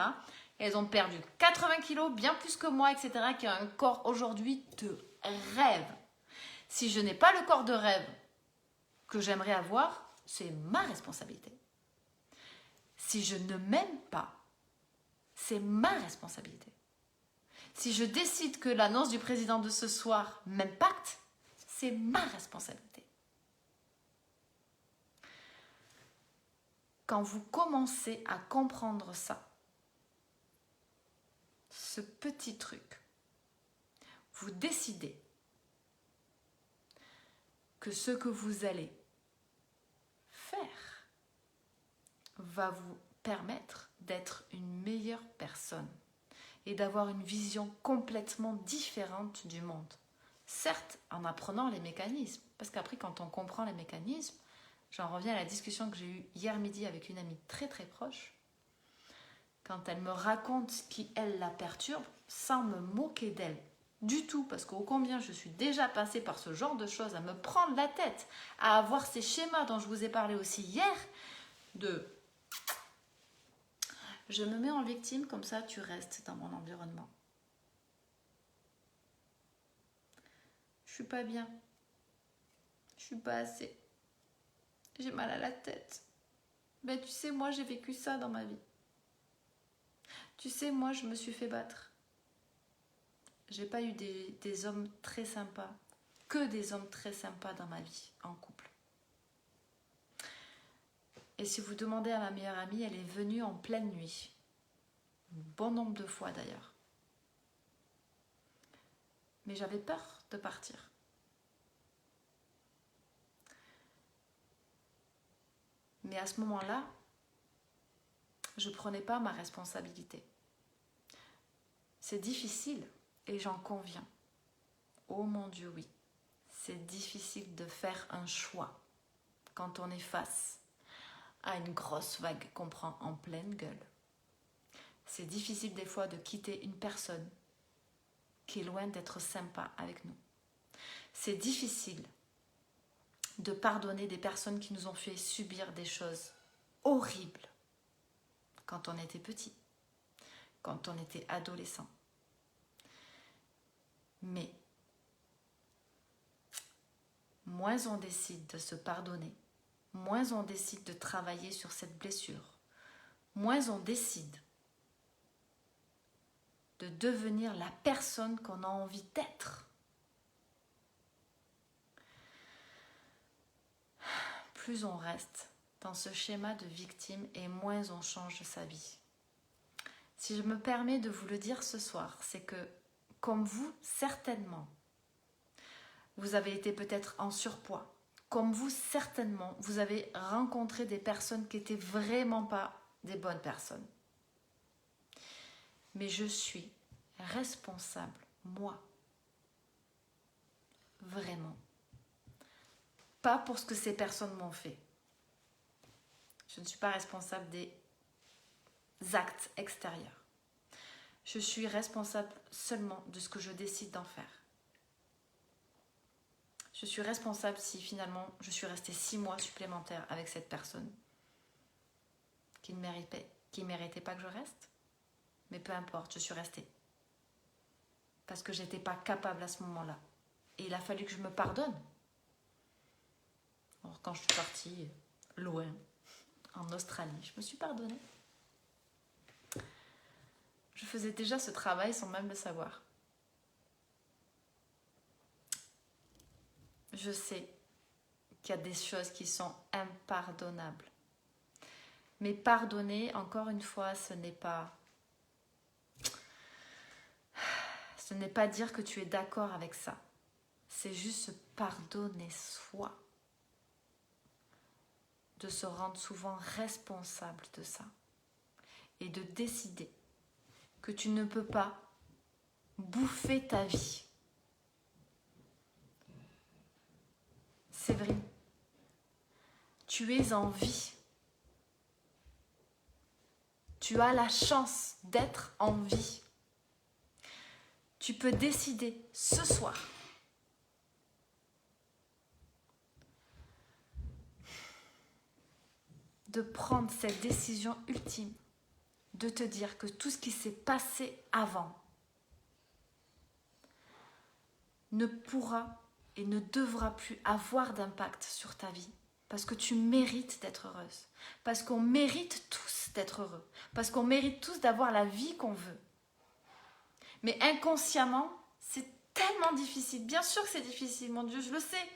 Et elles ont perdu 80 kilos, bien plus que moi, etc. Qui ont un corps aujourd'hui de rêve. Si je n'ai pas le corps de rêve que j'aimerais avoir, c'est ma responsabilité. Si je ne m'aime pas, c'est ma responsabilité. Si je décide que l'annonce du président de ce soir m'impacte, c'est ma responsabilité. Quand vous commencez à comprendre ça, ce petit truc, vous décidez que ce que vous allez faire va vous permettre d'être une meilleure personne et d'avoir une vision complètement différente du monde. Certes, en apprenant les mécanismes, parce qu'après, quand on comprend les mécanismes, j'en reviens à la discussion que j'ai eue hier midi avec une amie très très proche, quand elle me raconte ce qui, elle, la perturbe, sans me moquer d'elle du tout, parce qu'au combien je suis déjà passée par ce genre de choses, à me prendre la tête, à avoir ces schémas dont je vous ai parlé aussi hier, de je me mets en victime, comme ça tu restes dans mon environnement. Je suis pas bien. Je suis pas assez. J'ai mal à la tête. Ben tu sais, moi j'ai vécu ça dans ma vie. Tu sais, moi je me suis fait battre. J'ai pas eu des hommes très sympas, que des hommes très sympas dans ma vie, en couple. Et si vous demandez à ma meilleure amie, elle est venue en pleine nuit. Un bon nombre de fois d'ailleurs. Mais j'avais peur de partir. Mais à ce moment-là, je ne prenais pas ma responsabilité. C'est difficile et j'en conviens. Oh mon Dieu, oui. C'est difficile de faire un choix quand on est face à une grosse vague qu'on prend en pleine gueule. C'est difficile des fois de quitter une personne qui est loin d'être sympa avec nous. C'est difficile de pardonner des personnes qui nous ont fait subir des choses horribles quand on était petit, quand on était adolescent. Mais moins on décide de se pardonner, moins on décide de travailler sur cette blessure, moins on décide de devenir la personne qu'on a envie d'être. Plus on reste dans ce schéma de victime et moins on change sa vie. Si je me permets de vous le dire ce soir, c'est que, comme vous, certainement, vous avez été peut-être en surpoids. Comme vous, certainement, vous avez rencontré des personnes qui n'étaient vraiment pas des bonnes personnes. Mais je suis responsable, moi. Vraiment. Pas pour ce que ces personnes m'ont fait. Je ne suis pas responsable des actes extérieurs. Je suis responsable seulement de ce que je décide d'en faire. Je suis responsable si finalement je suis restée 6 mois supplémentaires avec cette personne qui ne méritait pas que je reste. Mais peu importe, je suis restée. Parce que je n'étais pas capable à ce moment-là. Et il a fallu que je me pardonne. Alors, quand je suis partie loin, en Australie, je me suis pardonnée. Je faisais déjà ce travail sans même le savoir. Je sais qu'il y a des choses qui sont impardonnables. Mais pardonner, encore une fois, ce n'est pas dire que tu es d'accord avec ça. C'est juste se pardonner soi. De se rendre souvent responsable de ça. Et de décider que tu ne peux pas bouffer ta vie. Séverine, tu es en vie. Tu as la chance d'être en vie. Tu peux décider ce soir de prendre cette décision ultime, de te dire que tout ce qui s'est passé avant ne pourra et ne devra plus avoir d'impact sur ta vie. Parce que tu mérites d'être heureuse. Parce qu'on mérite tous d'être heureux. Parce qu'on mérite tous d'avoir la vie qu'on veut. Mais inconsciemment, c'est tellement difficile. Bien sûr que c'est difficile, mon Dieu, je le sais.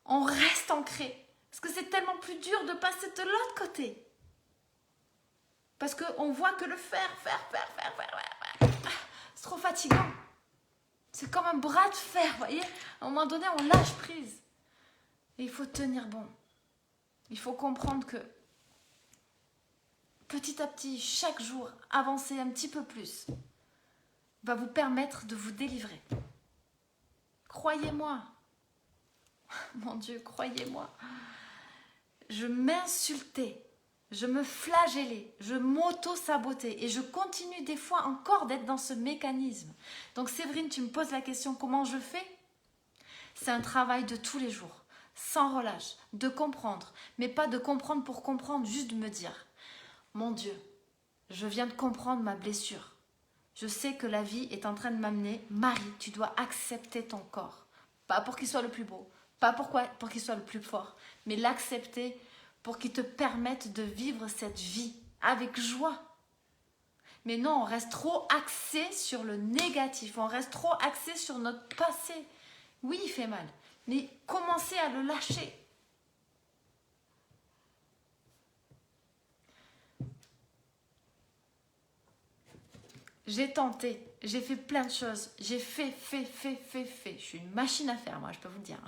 On reste ancré. Parce que c'est tellement plus dur de passer de l'autre côté. Parce qu'on voit que le faire. C'est trop fatigant. C'est comme un bras de fer, vous voyez. À un moment donné, on lâche prise. Et il faut tenir bon. Il faut comprendre que petit à petit, chaque jour, avancer un petit peu plus va vous permettre de vous délivrer. Croyez-moi. Mon Dieu, croyez-moi. Je m'insultais, je me flagellais, je m'auto-sabotais et je continue des fois encore d'être dans ce mécanisme. Donc Séverine, tu me poses la question, comment je fais? C'est un travail de tous les jours, sans relâche, de comprendre, mais pas de comprendre pour comprendre, juste de me dire, mon Dieu, je viens de comprendre ma blessure. Je sais que la vie est en train de m'amener, Marie, tu dois accepter ton corps. Pas pour qu'il soit le plus beau, pas pour qu'il soit le plus fort, mais l'accepter pour qu'il te permette de vivre cette vie avec joie. Mais non, on reste trop axé sur le négatif, on reste trop axé sur notre passé. Oui, il fait mal, mais commencez à le lâcher. J'ai tenté, j'ai fait plein de choses, j'ai fait. Je suis une machine à faire, moi, je peux vous le dire.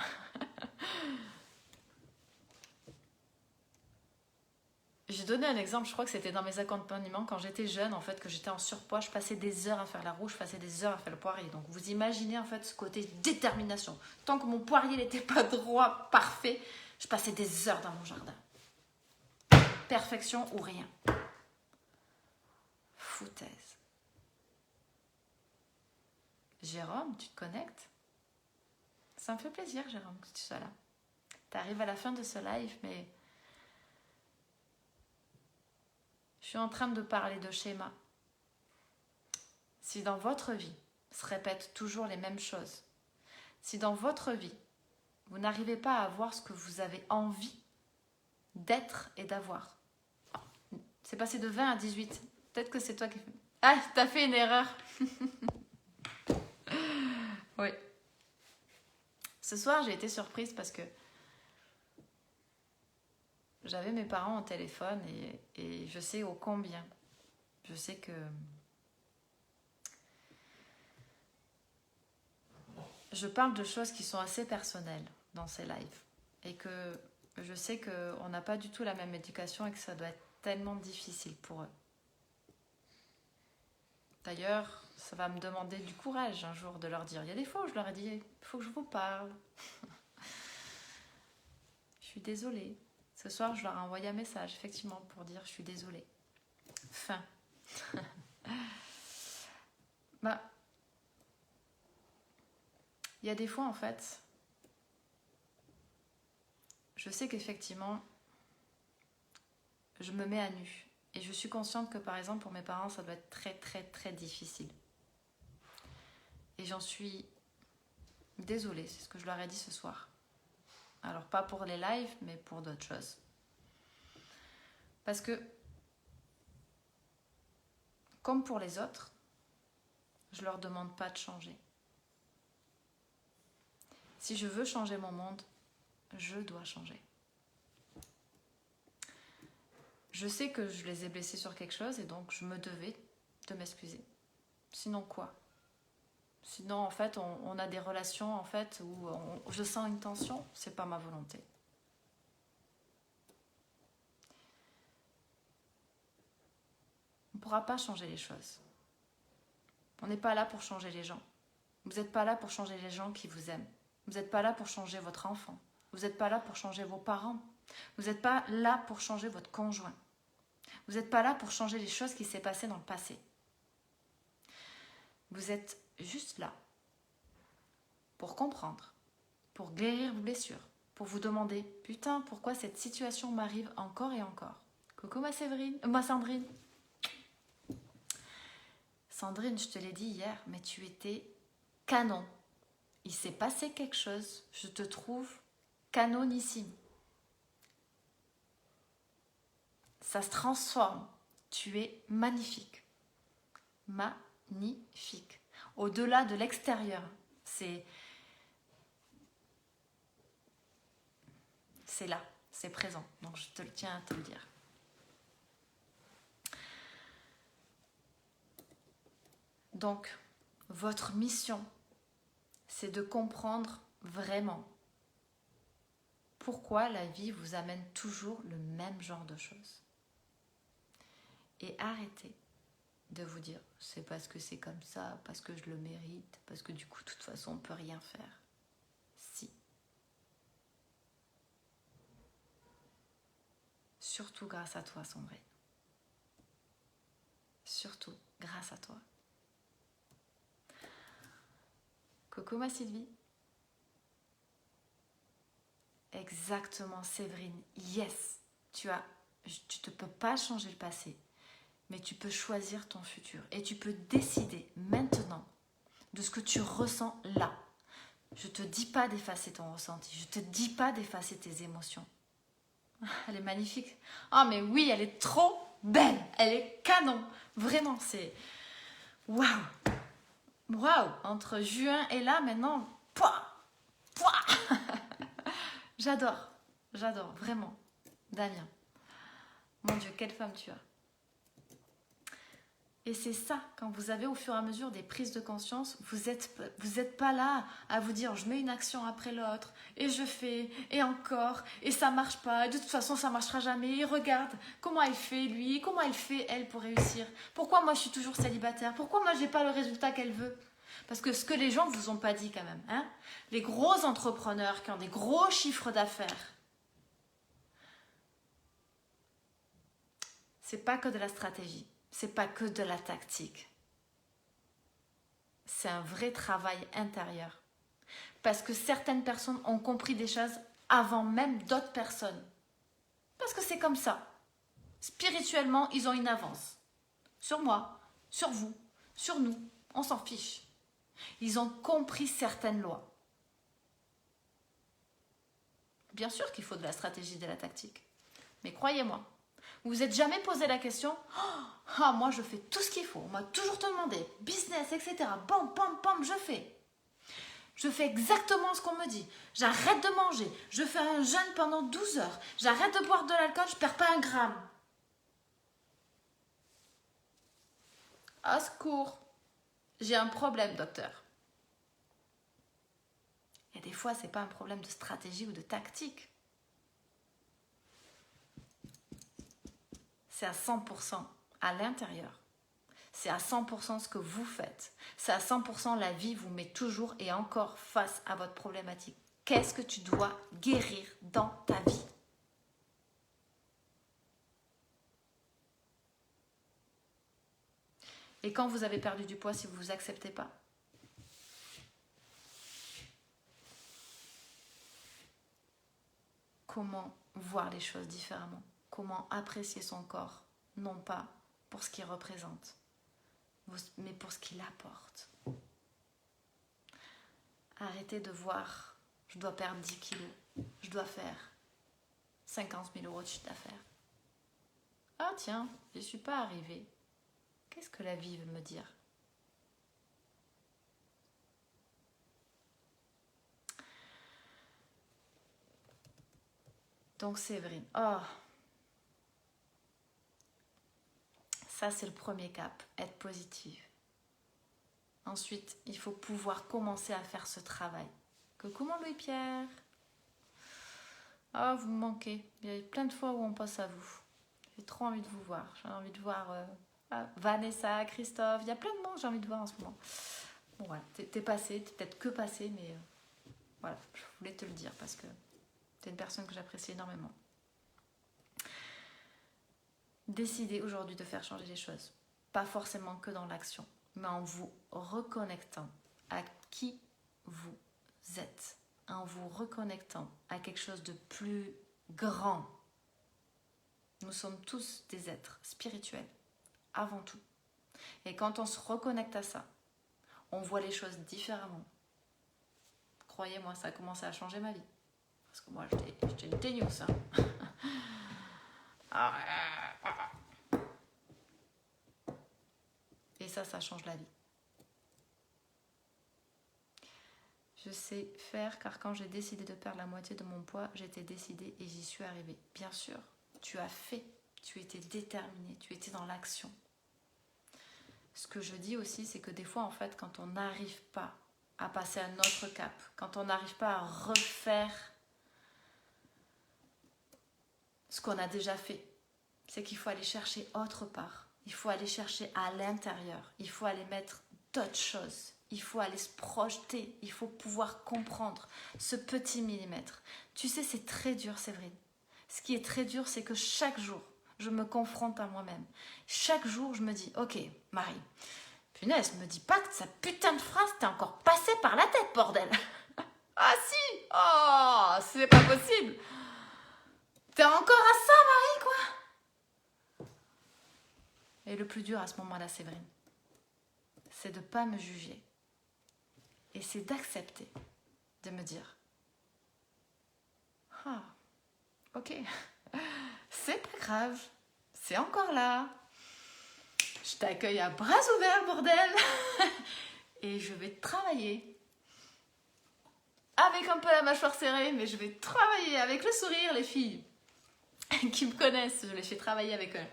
J'ai donné un exemple, je crois que c'était dans mes accompagnements quand j'étais jeune, en fait, que j'étais en surpoids, je passais des heures à faire la roue, je passais des heures à faire le poirier. Donc vous imaginez en fait ce côté détermination. Tant que mon poirier n'était pas droit, parfait, je passais des heures dans mon jardin. Perfection ou rien. Foutaise. Jérôme, tu te connectes? Ça me fait plaisir, Jérôme, que tu sois là. Tu arrives à la fin de ce live, mais je suis en train de parler de schéma. Si dans votre vie se répètent toujours les mêmes choses, si dans votre vie, vous n'arrivez pas à avoir ce que vous avez envie d'être et d'avoir. C'est passé de 20 à 18. Peut-être que c'est toi qui... Ah, t'as fait une erreur. Oui. Ce soir, j'ai été surprise parce que j'avais mes parents au téléphone et je sais ô combien. Je sais que... Je parle de choses qui sont assez personnelles dans ces lives. Et que je sais qu'on n'a pas du tout la même éducation et que ça doit être tellement difficile pour eux. D'ailleurs, ça va me demander du courage un jour de leur dire. Il y a des fois où je leur ai dit, il faut que je vous parle. Je suis désolée. Ce soir, je leur ai envoyé un message, effectivement, pour dire je suis désolée. Fin. Bah, il y a des fois, en fait, je sais qu'effectivement, je me mets à nu. Et je suis consciente que, par exemple, pour mes parents, ça doit être très, très, très difficile. Et j'en suis désolée, c'est ce que je leur ai dit ce soir. Alors, pas pour les lives, mais pour d'autres choses. Parce que, comme pour les autres, je ne leur demande pas de changer. Si je veux changer mon monde, je dois changer. Je sais que je les ai blessés sur quelque chose et donc je me devais de m'excuser. Sinon quoi? Sinon en fait on a des relations en fait où je sens une tension, c'est pas ma volonté. On ne pourra pas changer les choses. On n'est pas là pour changer les gens. Vous n'êtes pas là pour changer les gens qui vous aiment. Vous n'êtes pas là pour changer votre enfant. Vous n'êtes pas là pour changer vos parents. Vous n'êtes pas là pour changer votre conjoint. Vous n'êtes pas là pour changer les choses qui s'est passées dans le passé. Vous êtes juste là pour comprendre, pour guérir vos blessures, pour vous demander « Putain, pourquoi cette situation m'arrive encore et encore ?» Coucou ma Sandrine. Sandrine, je te l'ai dit hier, mais tu étais canon. Il s'est passé quelque chose, je te trouve canonissime. Ça se transforme. Tu es magnifique. Magnifique. Au-delà de l'extérieur, c'est là, c'est présent. Donc je te le tiens à te le dire. Donc, votre mission, c'est de comprendre vraiment pourquoi la vie vous amène toujours le même genre de choses. Et arrêtez de vous dire c'est parce que c'est comme ça, parce que je le mérite, parce que du coup de toute façon on ne peut rien faire. Si. Surtout grâce à toi Sandrine. Surtout grâce à toi. Coucou ma Sylvie. Exactement Séverine. Yes. Tu ne peux pas changer le passé. Mais tu peux choisir ton futur et tu peux décider maintenant de ce que tu ressens là. Je ne te dis pas d'effacer ton ressenti, je ne te dis pas d'effacer tes émotions. Elle est magnifique. Ah mais oui, elle est trop belle, elle est canon. Vraiment, c'est... Waouh. Waouh. Entre juin et là, maintenant, pouah, pouah. J'adore, vraiment. Damien. Mon Dieu, quelle femme tu as. Et c'est ça, quand vous avez au fur et à mesure des prises de conscience, vous êtes pas là à vous dire je mets une action après l'autre, et je fais, et encore, et ça marche pas, et de toute façon ça marchera jamais, et regarde comment elle fait lui, comment elle fait elle pour réussir. Pourquoi moi je suis toujours célibataire? Pourquoi moi j'ai pas le résultat qu'elle veut? Parce que ce que les gens vous ont pas dit quand même, hein, les gros entrepreneurs qui ont des gros chiffres d'affaires, c'est pas que de la stratégie. C'est pas que de la tactique. C'est un vrai travail intérieur. Parce que certaines personnes ont compris des choses avant même d'autres personnes. Parce que c'est comme ça. Spirituellement, ils ont une avance. Sur moi, sur vous, sur nous. On s'en fiche. Ils ont compris certaines lois. Bien sûr qu'il faut de la stratégie et de la tactique. Mais croyez-moi, vous vous êtes jamais posé la question « Ah, moi je fais tout ce qu'il faut, on m'a toujours demandé, business, etc. Bam, bam, bam, je fais. Je fais exactement ce qu'on me dit. J'arrête de manger, je fais un jeûne pendant 12 heures, j'arrête de boire de l'alcool, je perds pas un gramme. » À secours, j'ai un problème, docteur. Et des fois, c'est pas un problème de stratégie ou de tactique. C'est à 100% à l'intérieur. C'est à 100% ce que vous faites. C'est à 100% la vie vous met toujours et encore face à votre problématique. Qu'est-ce que tu dois guérir dans ta vie? Et quand vous avez perdu du poids, si vous ne vous acceptez pas, comment voir les choses différemment? Comment apprécier son corps? Non pas pour ce qu'il représente, mais pour ce qu'il apporte. Arrêtez de voir, je dois perdre 10 kilos, je dois faire 50 000 euros de chiffre d'affaires. Ah tiens, je ne suis pas arrivée. Qu'est-ce que la vie veut me dire? Donc Séverine, oh, ça c'est le premier cap, être positive. Ensuite, il faut pouvoir commencer à faire ce travail. Coucou mon Louis-Pierre. Ah, vous me manquez. Il y a plein de fois où on pense à vous. J'ai trop envie de vous voir. J'ai envie de voir Vanessa, Christophe. Il y a plein de monde que j'ai envie de voir en ce moment. Bon voilà, t'es passé, t'es peut-être que passé, mais voilà, je voulais te le dire parce que t'es une personne que j'apprécie énormément. Décidez aujourd'hui de faire changer les choses. Pas forcément que dans l'action, mais en vous reconnectant à qui vous êtes, en vous reconnectant à quelque chose de plus grand. Nous sommes tous des êtres spirituels, avant tout. Et quand on se reconnecte à ça, on voit les choses différemment. Croyez-moi, ça a commencé à changer ma vie. Parce que moi, j'étais une ténousse. Et ça change la vie. Je sais faire car quand j'ai décidé de perdre la moitié de mon poids, j'étais décidée et j'y suis arrivée. Bien sûr, tu as fait, tu étais déterminée, tu étais dans l'action. Ce que je dis aussi, c'est que des fois, en fait, quand on n'arrive pas à passer un autre cap, quand on n'arrive pas à refaire ce qu'on a déjà fait, c'est qu'il faut aller chercher autre part. Il faut aller chercher à l'intérieur. Il faut aller mettre d'autres choses. Il faut aller se projeter. Il faut pouvoir comprendre ce petit millimètre. Tu sais, c'est très dur, Séverine. Ce qui est très dur, c'est que chaque jour, je me confronte à moi-même. Chaque jour, je me dis, ok, Marie, punaise, me dis pas que sa putain de phrase t'est encore passée par la tête, bordel. Ah si, oh, c'est pas possible. T'es encore à ça, Marie, quoi. Et le plus dur à ce moment-là, Séverine, c'est de ne pas me juger. Et c'est d'accepter, de me dire, ah, ok, c'est pas grave, c'est encore là. Je t'accueille à bras ouverts, bordel. Et je vais travailler. Avec un peu la mâchoire serrée, mais je vais travailler avec le sourire, les filles qui me connaissent. Je les fais travailler avec un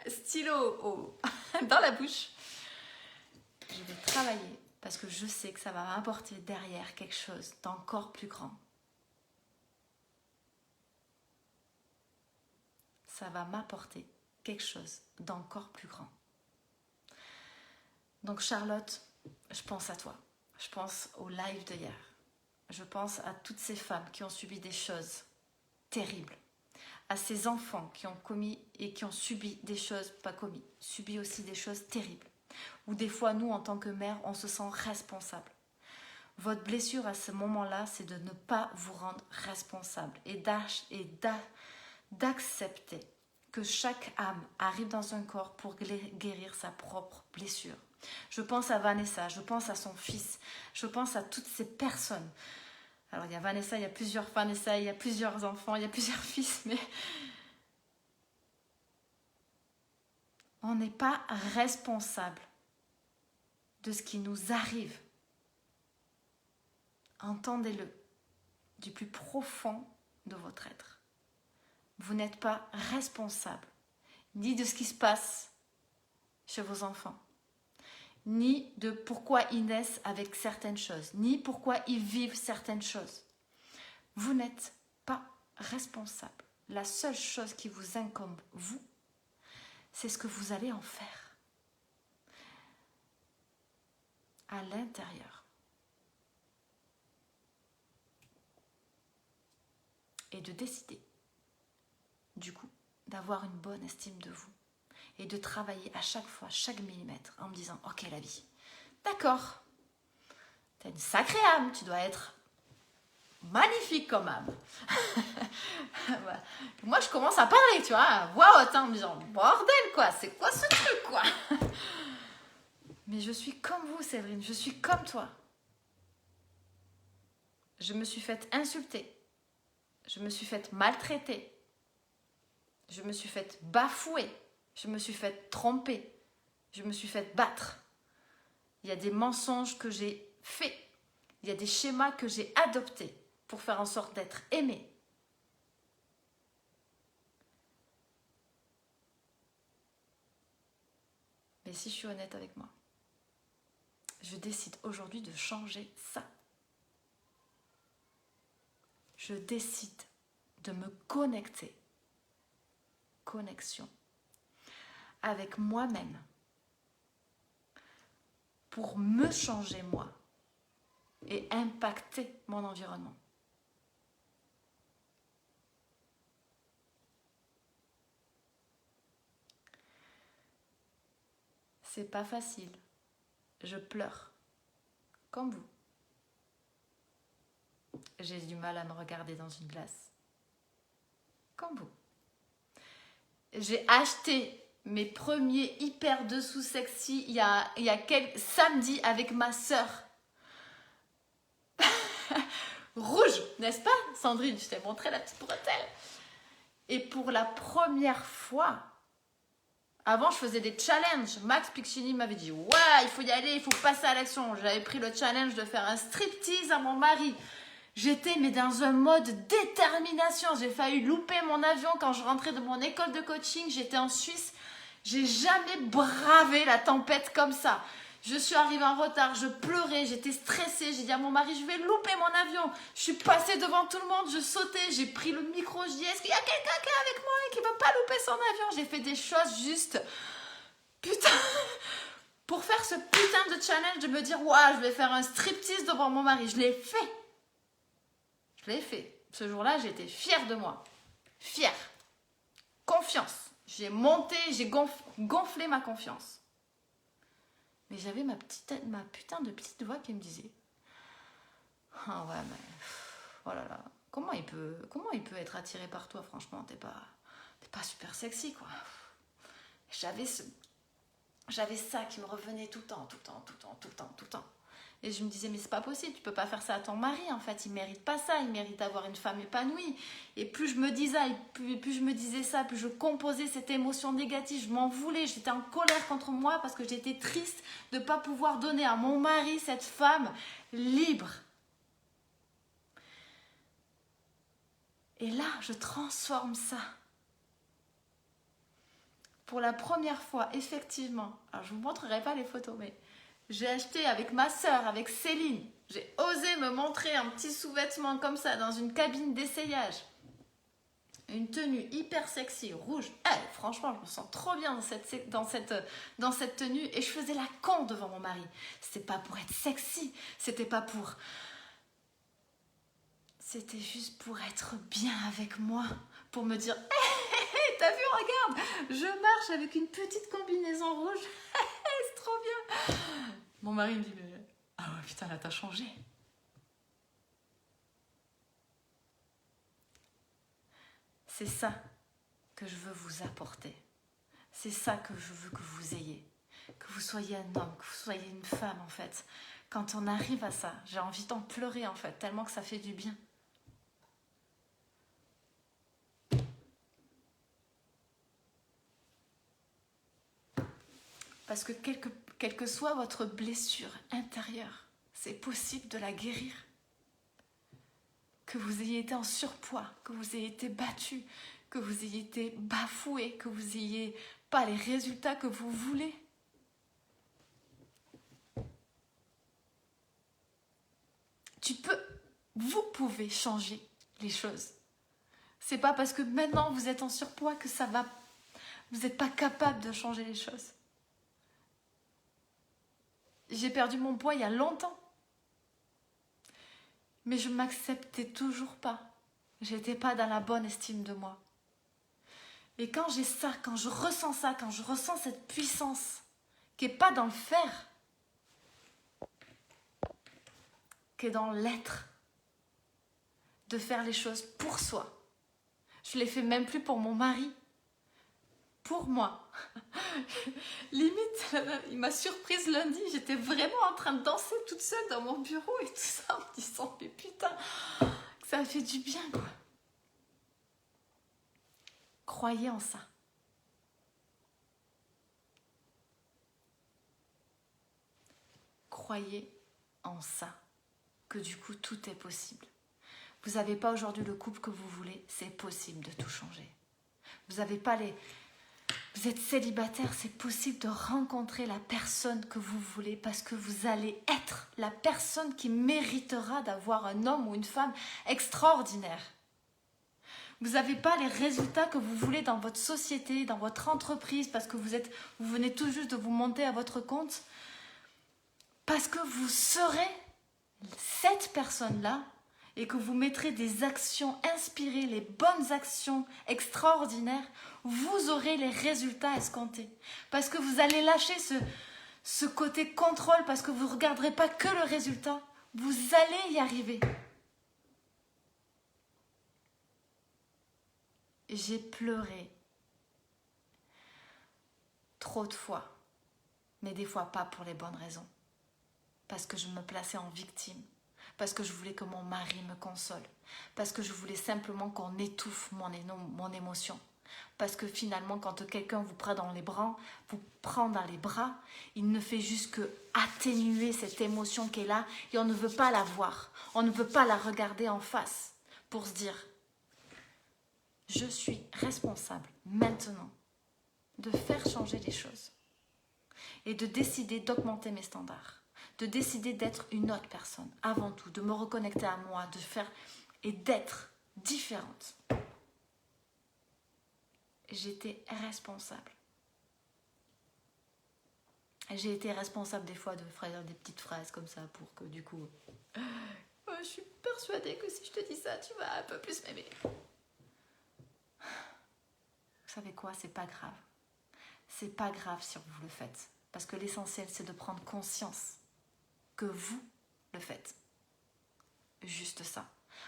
stylo dans la bouche. je vais travailler parce que je sais que ça va m'apporter derrière quelque chose d'encore plus grand. Ça va m'apporter quelque chose d'encore plus grand. Donc Charlotte, je pense à toi. Je pense au live d'hier. Je pense à toutes ces femmes qui ont subi des choses terribles. À ces enfants qui ont commis et qui ont subi des choses, pas commis, subi aussi des choses terribles. Ou des fois, nous, en tant que mère, on se sent responsable. Votre blessure à ce moment-là, c'est de ne pas vous rendre responsable et d'accepter que chaque âme arrive dans un corps pour guérir sa propre blessure. Je pense à Vanessa, je pense à son fils, je pense à toutes ces personnes. Alors il y a Vanessa, il y a plusieurs Vanessa, il y a plusieurs enfants, il y a plusieurs fils, mais on n'est pas responsable de ce qui nous arrive. Entendez-le du plus profond de votre être. Vous n'êtes pas responsable ni de ce qui se passe chez vos enfants, ni de pourquoi ils naissent avec certaines choses, ni pourquoi ils vivent certaines choses. Vous n'êtes pas responsable. La seule chose qui vous incombe, vous, c'est ce que vous allez en faire à l'intérieur. Et de décider, du coup, d'avoir une bonne estime de vous. Et de travailler à chaque fois, chaque millimètre, en me disant, ok la vie, d'accord, t'as une sacrée âme, tu dois être magnifique comme âme. Voilà. Moi je commence à parler, tu vois, voix haute, en me disant, bordel quoi, c'est quoi ce truc quoi. Mais je suis comme vous Séverine, je suis comme toi. Je me suis faite insulter, je me suis faite maltraiter, je me suis faite bafouer. Je me suis faite tromper. Je me suis faite battre. Il y a des mensonges que j'ai faits. Il y a des schémas que j'ai adoptés pour faire en sorte d'être aimée. Mais si je suis honnête avec moi, je décide aujourd'hui de changer ça. Je décide de me connecter. Connexion. Avec moi-même pour me changer moi et impacter mon environnement. C'est pas facile. Je pleure comme vous. J'ai du mal à me regarder dans une glace comme vous. J'ai acheté mes premiers hyper dessous sexy il y a quelques samedi avec ma sœur. Rouge, n'est-ce pas Sandrine, je t'ai montré la petite bretelle. Et pour la première fois, avant je faisais des challenges. Max Piccini m'avait dit, ouais, il faut y aller, il faut passer à l'action. J'avais pris le challenge de faire un striptease à mon mari. J'étais mais dans un mode détermination. J'ai failli louper mon avion quand je rentrais de mon école de coaching. J'étais en Suisse. J'ai jamais bravé la tempête comme ça. Je suis arrivée en retard, je pleurais, j'étais stressée. J'ai dit à mon mari, je vais louper mon avion. Je suis passée devant tout le monde, je sautais, j'ai pris le micro. Je dis, est-ce qu'il y a quelqu'un qui est avec moi et qui ne veut pas louper son avion? J'ai fait des choses juste... Putain, pour faire ce putain de challenge de me dire, ouah, je vais faire un striptease devant mon mari. Je l'ai fait. Je l'ai fait. Ce jour-là, j'étais fière de moi. Fière. Confiance. J'ai monté, j'ai gonflé ma confiance. Mais j'avais ma putain de petite voix qui me disait, ah ouais, mais... Oh là là. Comment il peut être attiré par toi, franchement, t'es pas super sexy, quoi. J'avais ça qui me revenait tout le temps. Et je me disais, mais c'est pas possible, tu peux pas faire ça à ton mari, en fait, il mérite pas ça, il mérite d'avoir une femme épanouie. Et plus je me disais ça, plus je composais cette émotion négative, je m'en voulais, j'étais en colère contre moi parce que j'étais triste de pas pouvoir donner à mon mari cette femme libre. Et là, je transforme ça. Pour la première fois, effectivement, alors je ne vous montrerai pas les photos, mais J'ai acheté avec ma soeur, avec Céline. J'ai osé me montrer un petit sous-vêtement comme ça dans une cabine d'essayage. Une tenue hyper sexy, rouge. Franchement, je me sens trop bien dans cette tenue. Et je faisais la con devant mon mari. C'était pas pour être sexy. C'était pas pour... C'était juste pour être bien avec moi. Pour me dire, hey, t'as vu, regarde, je marche avec une petite combinaison rouge. C'est trop bien. Mon mari me dit, mais... ah ouais, putain, là, t'as changé. C'est ça que je veux vous apporter. C'est ça que je veux que vous ayez. Que vous soyez un homme, que vous soyez une femme, en fait. Quand on arrive à ça, j'ai envie d'en pleurer, en fait, tellement que ça fait du bien. Parce que quelle que soit votre blessure intérieure, c'est possible de la guérir. Que vous ayez été en surpoids, que vous ayez été battu, que vous ayez été bafoué, que vous n'ayez pas les résultats que vous voulez. Vous pouvez changer les choses. C'est pas parce que maintenant vous êtes en surpoids que ça va. Vous n'êtes pas capable de changer les choses. J'ai perdu mon poids il y a longtemps. Mais je ne m'acceptais toujours pas. J'étais pas dans la bonne estime de moi. Et quand j'ai ça, quand je ressens cette puissance qui n'est pas dans le faire, qui est dans l'être, de faire les choses pour soi. Je les fais même plus pour mon mari, pour moi. Limite, il m'a surprise lundi, j'étais vraiment en train de danser toute seule dans mon bureau et tout ça, en me disant, mais putain, ça fait du bien, quoi. Croyez en ça. Croyez en ça, que du coup, tout est possible. Vous n'avez pas aujourd'hui le couple que vous voulez, c'est possible de tout changer. Vous n'avez pas les... Vous êtes célibataire, c'est possible de rencontrer la personne que vous voulez parce que vous allez être la personne qui méritera d'avoir un homme ou une femme extraordinaire. Vous n'avez pas les résultats que vous voulez dans votre société, dans votre entreprise, parce que vous venez tout juste de vous monter à votre compte, parce que vous serez cette personne-là et que vous mettrez des actions inspirées, les bonnes actions extraordinaires, vous aurez les résultats escomptés. Parce que vous allez lâcher ce côté contrôle, parce que vous ne regarderez pas que le résultat, vous allez y arriver. J'ai pleuré trop de fois, mais des fois pas pour les bonnes raisons. Parce que je me plaçais en victime, parce que je voulais que mon mari me console, parce que je voulais simplement qu'on étouffe mon émotion. Parce que finalement, quand quelqu'un vous prend dans les bras, il ne fait juste que atténuer cette émotion qui est là et on ne veut pas la voir, on ne veut pas la regarder en face pour se dire « Je suis responsable maintenant de faire changer les choses et de décider d'augmenter mes standards. » De décider d'être une autre personne, avant tout, de me reconnecter à moi, de faire et d'être différente. J'étais responsable. J'ai été responsable des fois de faire des petites phrases comme ça pour que du coup... je suis persuadée que si je te dis ça, tu vas un peu plus m'aimer. Vous savez quoi, c'est pas grave. C'est pas grave si vous le faites. Parce que l'essentiel, c'est de prendre conscience que vous le faites. Juste ça.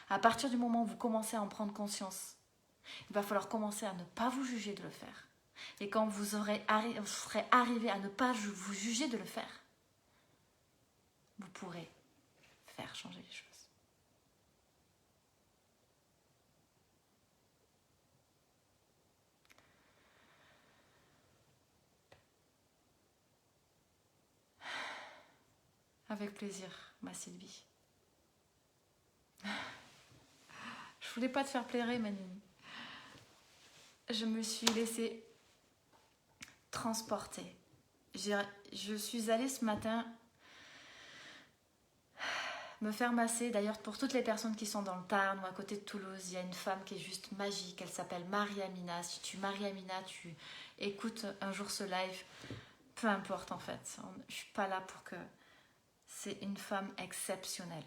À partir du moment où vous commencez à en prendre conscience, il va falloir commencer à ne pas vous juger de le faire. Et quand vous serez arrivé à ne pas vous juger de le faire, vous pourrez faire changer les choses. Avec plaisir, ma Sylvie. Je voulais pas te faire pleurer, Manini. Je me suis laissée transporter. Je suis allée ce matin me faire masser. D'ailleurs, pour toutes les personnes qui sont dans le Tarn ou à côté de Toulouse, il y a une femme qui est juste magique. Elle s'appelle Marie-Amina. Si tu Marie-Amina, tu écoutes un jour ce live. Peu importe en fait. Je suis pas là pour que... C'est une femme exceptionnelle.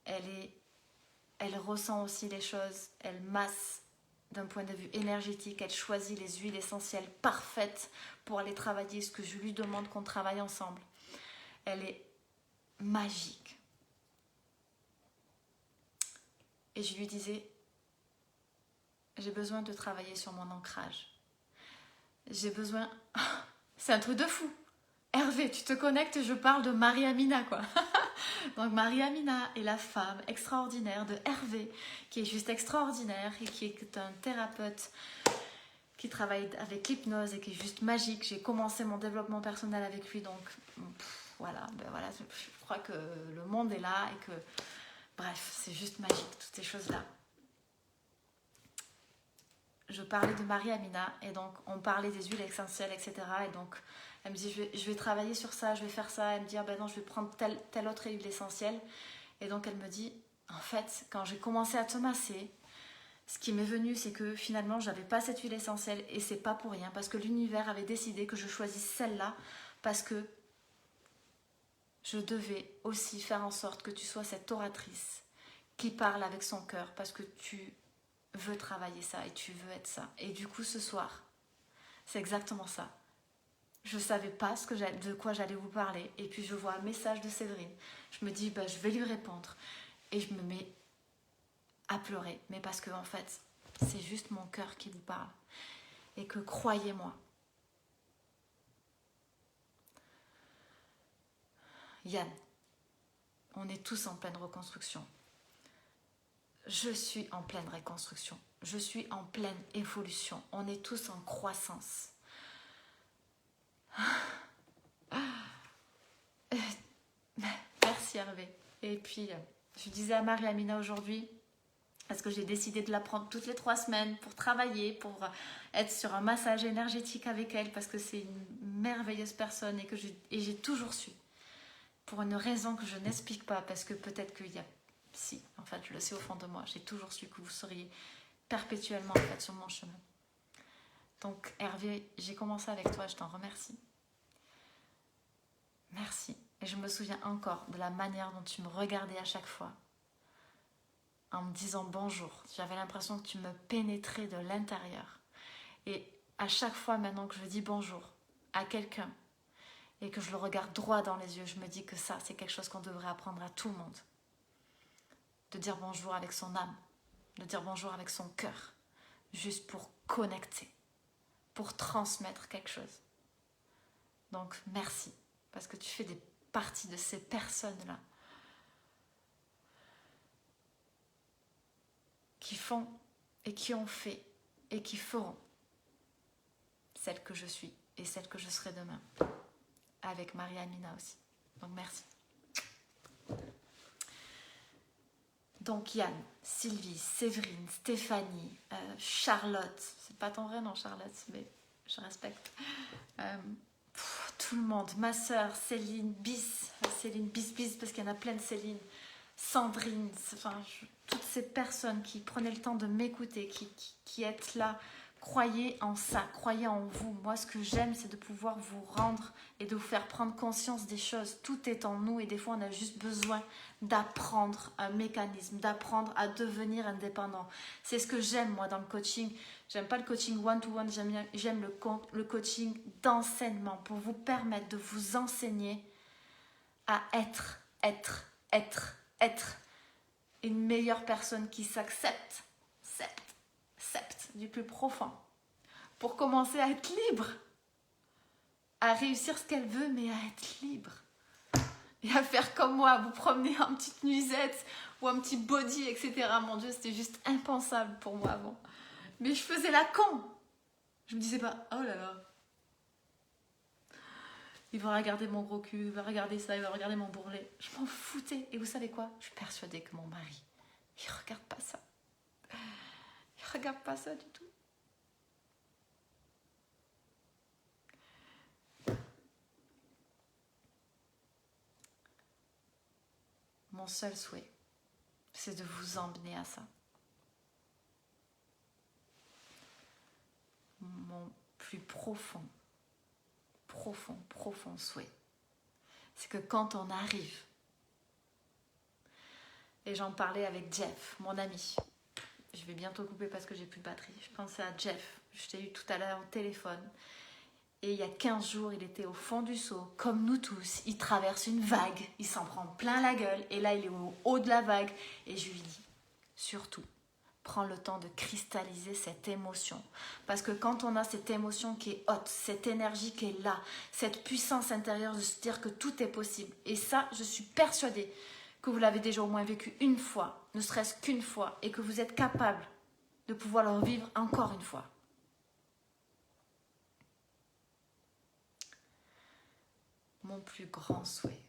Elle ressent aussi les choses. Elle masse d'un point de vue énergétique. Elle choisit les huiles essentielles parfaites pour aller travailler ce que je lui demande qu'on travaille ensemble. Elle est magique. Et je lui disais, j'ai besoin de travailler sur mon ancrage. J'ai besoin... C'est un truc de fou. Hervé, tu te connectes, je parle de Marie-Amina, quoi. Donc Marie-Amina est la femme extraordinaire de Hervé, qui est juste extraordinaire et qui est un thérapeute qui travaille avec l'hypnose et qui est juste magique. J'ai commencé mon développement personnel avec lui, donc voilà, je crois que le monde est là et que, bref, c'est juste magique, toutes ces choses-là. Je parlais de Marie-Amina et donc on parlait des huiles essentielles, etc. Et donc elle me dit je vais travailler sur ça, je vais faire ça. Elle me dit ben non, je vais prendre telle autre huile essentielle. Et donc elle me dit en fait, quand j'ai commencé à te masser, ce qui m'est venu, c'est que finalement j'avais pas cette huile essentielle et c'est pas pour rien parce que l'univers avait décidé que je choisisse celle-là parce que je devais aussi faire en sorte que tu sois cette oratrice qui parle avec son cœur parce que tu veux travailler ça et tu veux être ça. Et du coup ce soir, c'est exactement ça. Je ne savais pas de quoi j'allais vous parler et puis je vois un message de Séverine. Je me dis je vais lui répondre et je me mets à pleurer. Mais parce que en fait, c'est juste mon cœur qui vous parle. Et que croyez-moi, Yann, on est tous en pleine reconstruction. Je suis en pleine reconstruction. Je suis en pleine évolution. On est tous en croissance. Merci Hervé. Et puis, je disais à Marie-Amina aujourd'hui, parce que j'ai décidé de la prendre toutes les 3 semaines pour travailler, pour être sur un massage énergétique avec elle, parce que c'est une merveilleuse personne et j'ai toujours su, pour une raison que je n'explique pas, parce que peut-être qu'il y a... Si, en fait, je le sais au fond de moi, j'ai toujours su que vous seriez perpétuellement en fait, sur mon chemin. Donc Hervé, j'ai commencé avec toi, je t'en remercie. Merci. Et je me souviens encore de la manière dont tu me regardais à chaque fois, en me disant bonjour. J'avais l'impression que tu me pénétrais de l'intérieur. Et à chaque fois maintenant que je dis bonjour à quelqu'un et que je le regarde droit dans les yeux, je me dis que ça, c'est quelque chose qu'on devrait apprendre à tout le monde. De dire bonjour avec son âme, de dire bonjour avec son cœur, juste pour connecter, pour transmettre quelque chose. Donc merci, parce que tu fais partie de ces personnes-là qui font et qui ont fait et qui feront celle que je suis et celle que je serai demain, avec Marie-Amina aussi. Donc merci. Donc Yann, Sylvie, Séverine, Stéphanie, Charlotte, c'est pas ton vrai nom Charlotte, mais je respecte. Tout le monde, ma soeur, Céline Bis, parce qu'il y en a plein de Céline, Sandrine, toutes ces personnes qui prenaient le temps de m'écouter, qui êtes là, croyez en ça, croyez en vous. Moi, ce que j'aime, c'est de pouvoir vous rendre et de vous faire prendre conscience des choses. Tout est en nous et des fois, on a juste besoin d'apprendre un mécanisme, d'apprendre à devenir indépendant. C'est ce que j'aime, moi, dans le coaching. J'aime pas le coaching one-to-one, j'aime le coaching d'enseignement pour vous permettre de vous enseigner à être une meilleure personne qui s'accepte du plus profond, pour commencer à être libre, à réussir ce qu'elle veut, mais à être libre. Et à faire comme moi, vous promener en petite nuisette ou un petit body, etc. Mon Dieu, c'était juste impensable pour moi avant. Mais je faisais la con. Je me disais pas, oh là là, il va regarder mon gros cul, il va regarder ça, il va regarder mon bourrelet. Je m'en foutais. Et vous savez quoi? Je suis persuadée que mon mari, il regarde pas ça. Il regarde pas ça du tout. mon seul souhait, c'est de vous emmener à ça. Mon plus profond souhait, c'est que quand on arrive, et j'en parlais avec Jeff, mon ami, je vais bientôt couper parce que j'ai plus de batterie, je pensais à Jeff, je t'ai eu tout à l'heure au téléphone, et il y a 15 jours, il était au fond du seau, comme nous tous, il traverse une vague, il s'en prend plein la gueule, et là il est au haut de la vague, et je lui dis, surtout, prends le temps de cristalliser cette émotion. Parce que quand on a cette émotion qui est haute, cette énergie qui est là, cette puissance intérieure de se dire que tout est possible. Et ça, je suis persuadée que vous l'avez déjà au moins vécu une fois, ne serait-ce qu'une fois, et que vous êtes capable de pouvoir le revivre encore une fois. Mon plus grand souhait,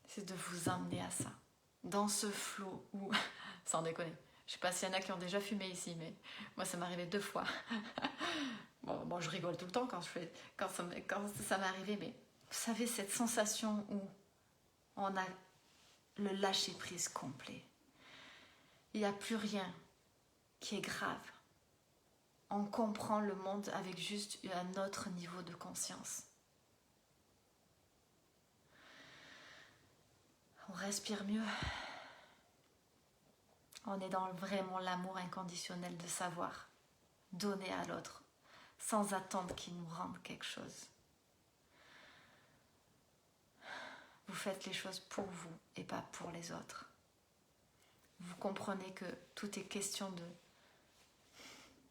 c'est de vous emmener à ça, dans ce flot où, sans déconner, je sais pas s'il y en a qui ont déjà fumé ici, mais moi ça m'est arrivé 2 fois. Bon, je rigole tout le temps quand ça m'est arrivé, mais vous savez cette sensation où on a le lâcher prise complet. Il n'y a plus rien qui est grave. On comprend le monde avec juste un autre niveau de conscience. On respire mieux. On est dans vraiment l'amour inconditionnel de savoir donner à l'autre sans attendre qu'il nous rende quelque chose. Vous faites les choses pour vous et pas pour les autres. Vous comprenez que tout est question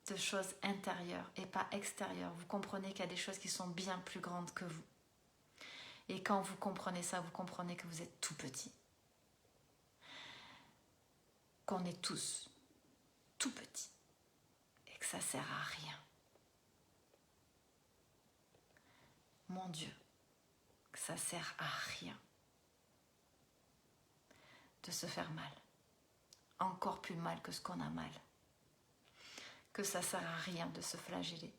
de choses intérieures et pas extérieures. Vous comprenez qu'il y a des choses qui sont bien plus grandes que vous. Et quand vous comprenez ça, vous comprenez que vous êtes tout petit. Qu'on est tous tout petits et que ça sert à rien. Mon Dieu, que ça sert à rien de se faire mal. Encore plus mal que ce qu'on a mal. Que ça sert à rien de se flageller.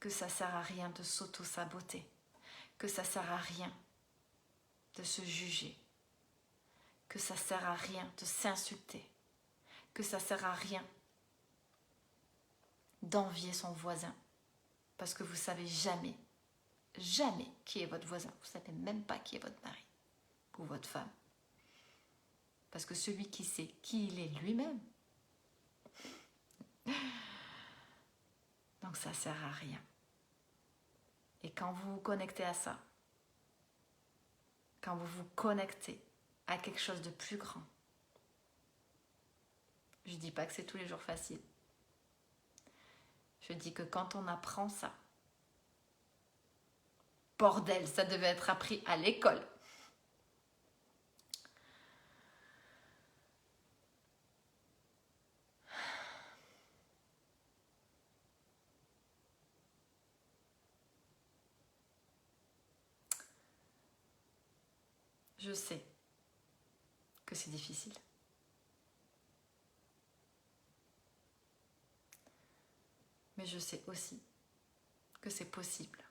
Que ça sert à rien de s'auto-saboter. Que ça sert à rien de se juger. Que ça sert à rien de s'insulter. Que ça sert à rien d'envier son voisin. Parce que vous savez jamais qui est votre voisin. Vous savez même pas qui est votre mari ou votre femme. Parce que celui qui sait qui il est lui-même. Donc ça sert à rien. Et quand vous vous connectez à ça, quand vous vous connectez à quelque chose de plus grand, je dis pas que c'est tous les jours facile. Je dis que quand on apprend ça, bordel, ça devait être appris à l'école. Je sais que c'est difficile. Mais je sais aussi que c'est possible.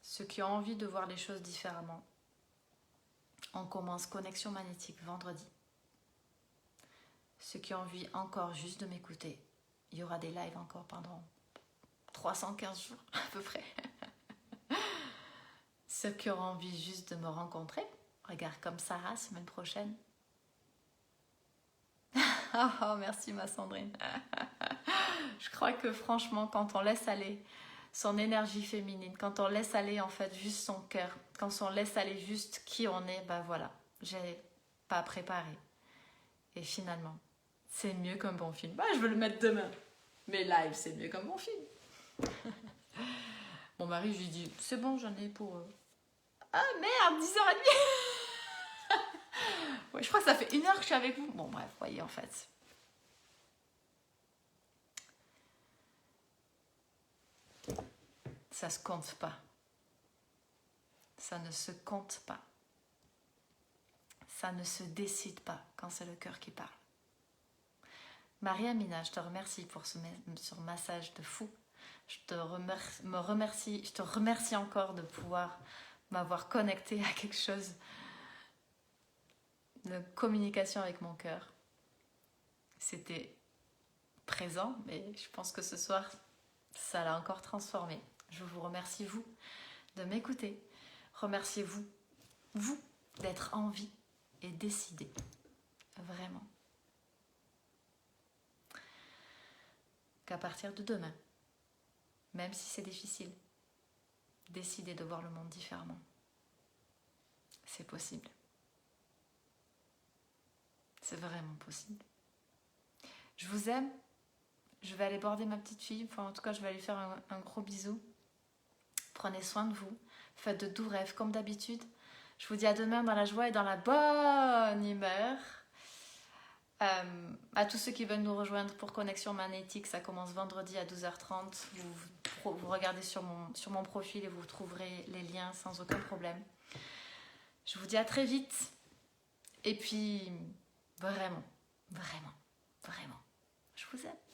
Ceux qui ont envie de voir les choses différemment, on commence Connexion Magnétique vendredi. Ceux qui ont envie encore juste de m'écouter, il y aura des lives encore pendant 315 jours à peu près. Ceux qui auront envie juste de me rencontrer, regarde comme Sarah, semaine prochaine. Oh, merci ma Sandrine. Je crois que franchement, quand on laisse aller son énergie féminine, quand on laisse aller en fait juste son cœur, quand on laisse aller juste qui on est, ben voilà, j'ai pas préparé. Et finalement, c'est mieux qu'un bon film. Bah, je veux le mettre demain. Mais live, c'est mieux qu'un bon film. Mon mari, je lui dis, c'est bon, j'en ai pour... Ah merde, 10h30. Ouais, je crois que ça fait 1 heure que je suis avec vous. Bon, bref, voyez, en fait. Ça se compte pas. Ça ne se compte pas. Ça ne se décide pas quand c'est le cœur qui parle. Maria Mina, je te remercie pour ce massage de fou. Je te remercie encore de pouvoir m'avoir connecté à quelque chose de communication avec mon cœur. C'était présent, mais je pense que ce soir, ça l'a encore transformé. Je vous remercie, vous, de m'écouter. Remerciez-vous, vous, d'être en vie et décider. Vraiment. Qu'à partir de demain, même si c'est difficile, décidez de voir le monde différemment. C'est possible. C'est vraiment possible. Je vous aime. Je vais aller border ma petite fille. Enfin, en tout cas, je vais aller faire un gros bisou. Prenez soin de vous. Faites de doux rêves comme d'habitude. Je vous dis à demain dans la joie et dans la bonne humeur. À tous ceux qui veulent nous rejoindre pour Connexion Magnétique, ça commence vendredi à 12h30. Vous regardez sur mon profil et vous trouverez les liens sans aucun problème. Je vous dis à très vite. Et puis, vraiment, je vous aime.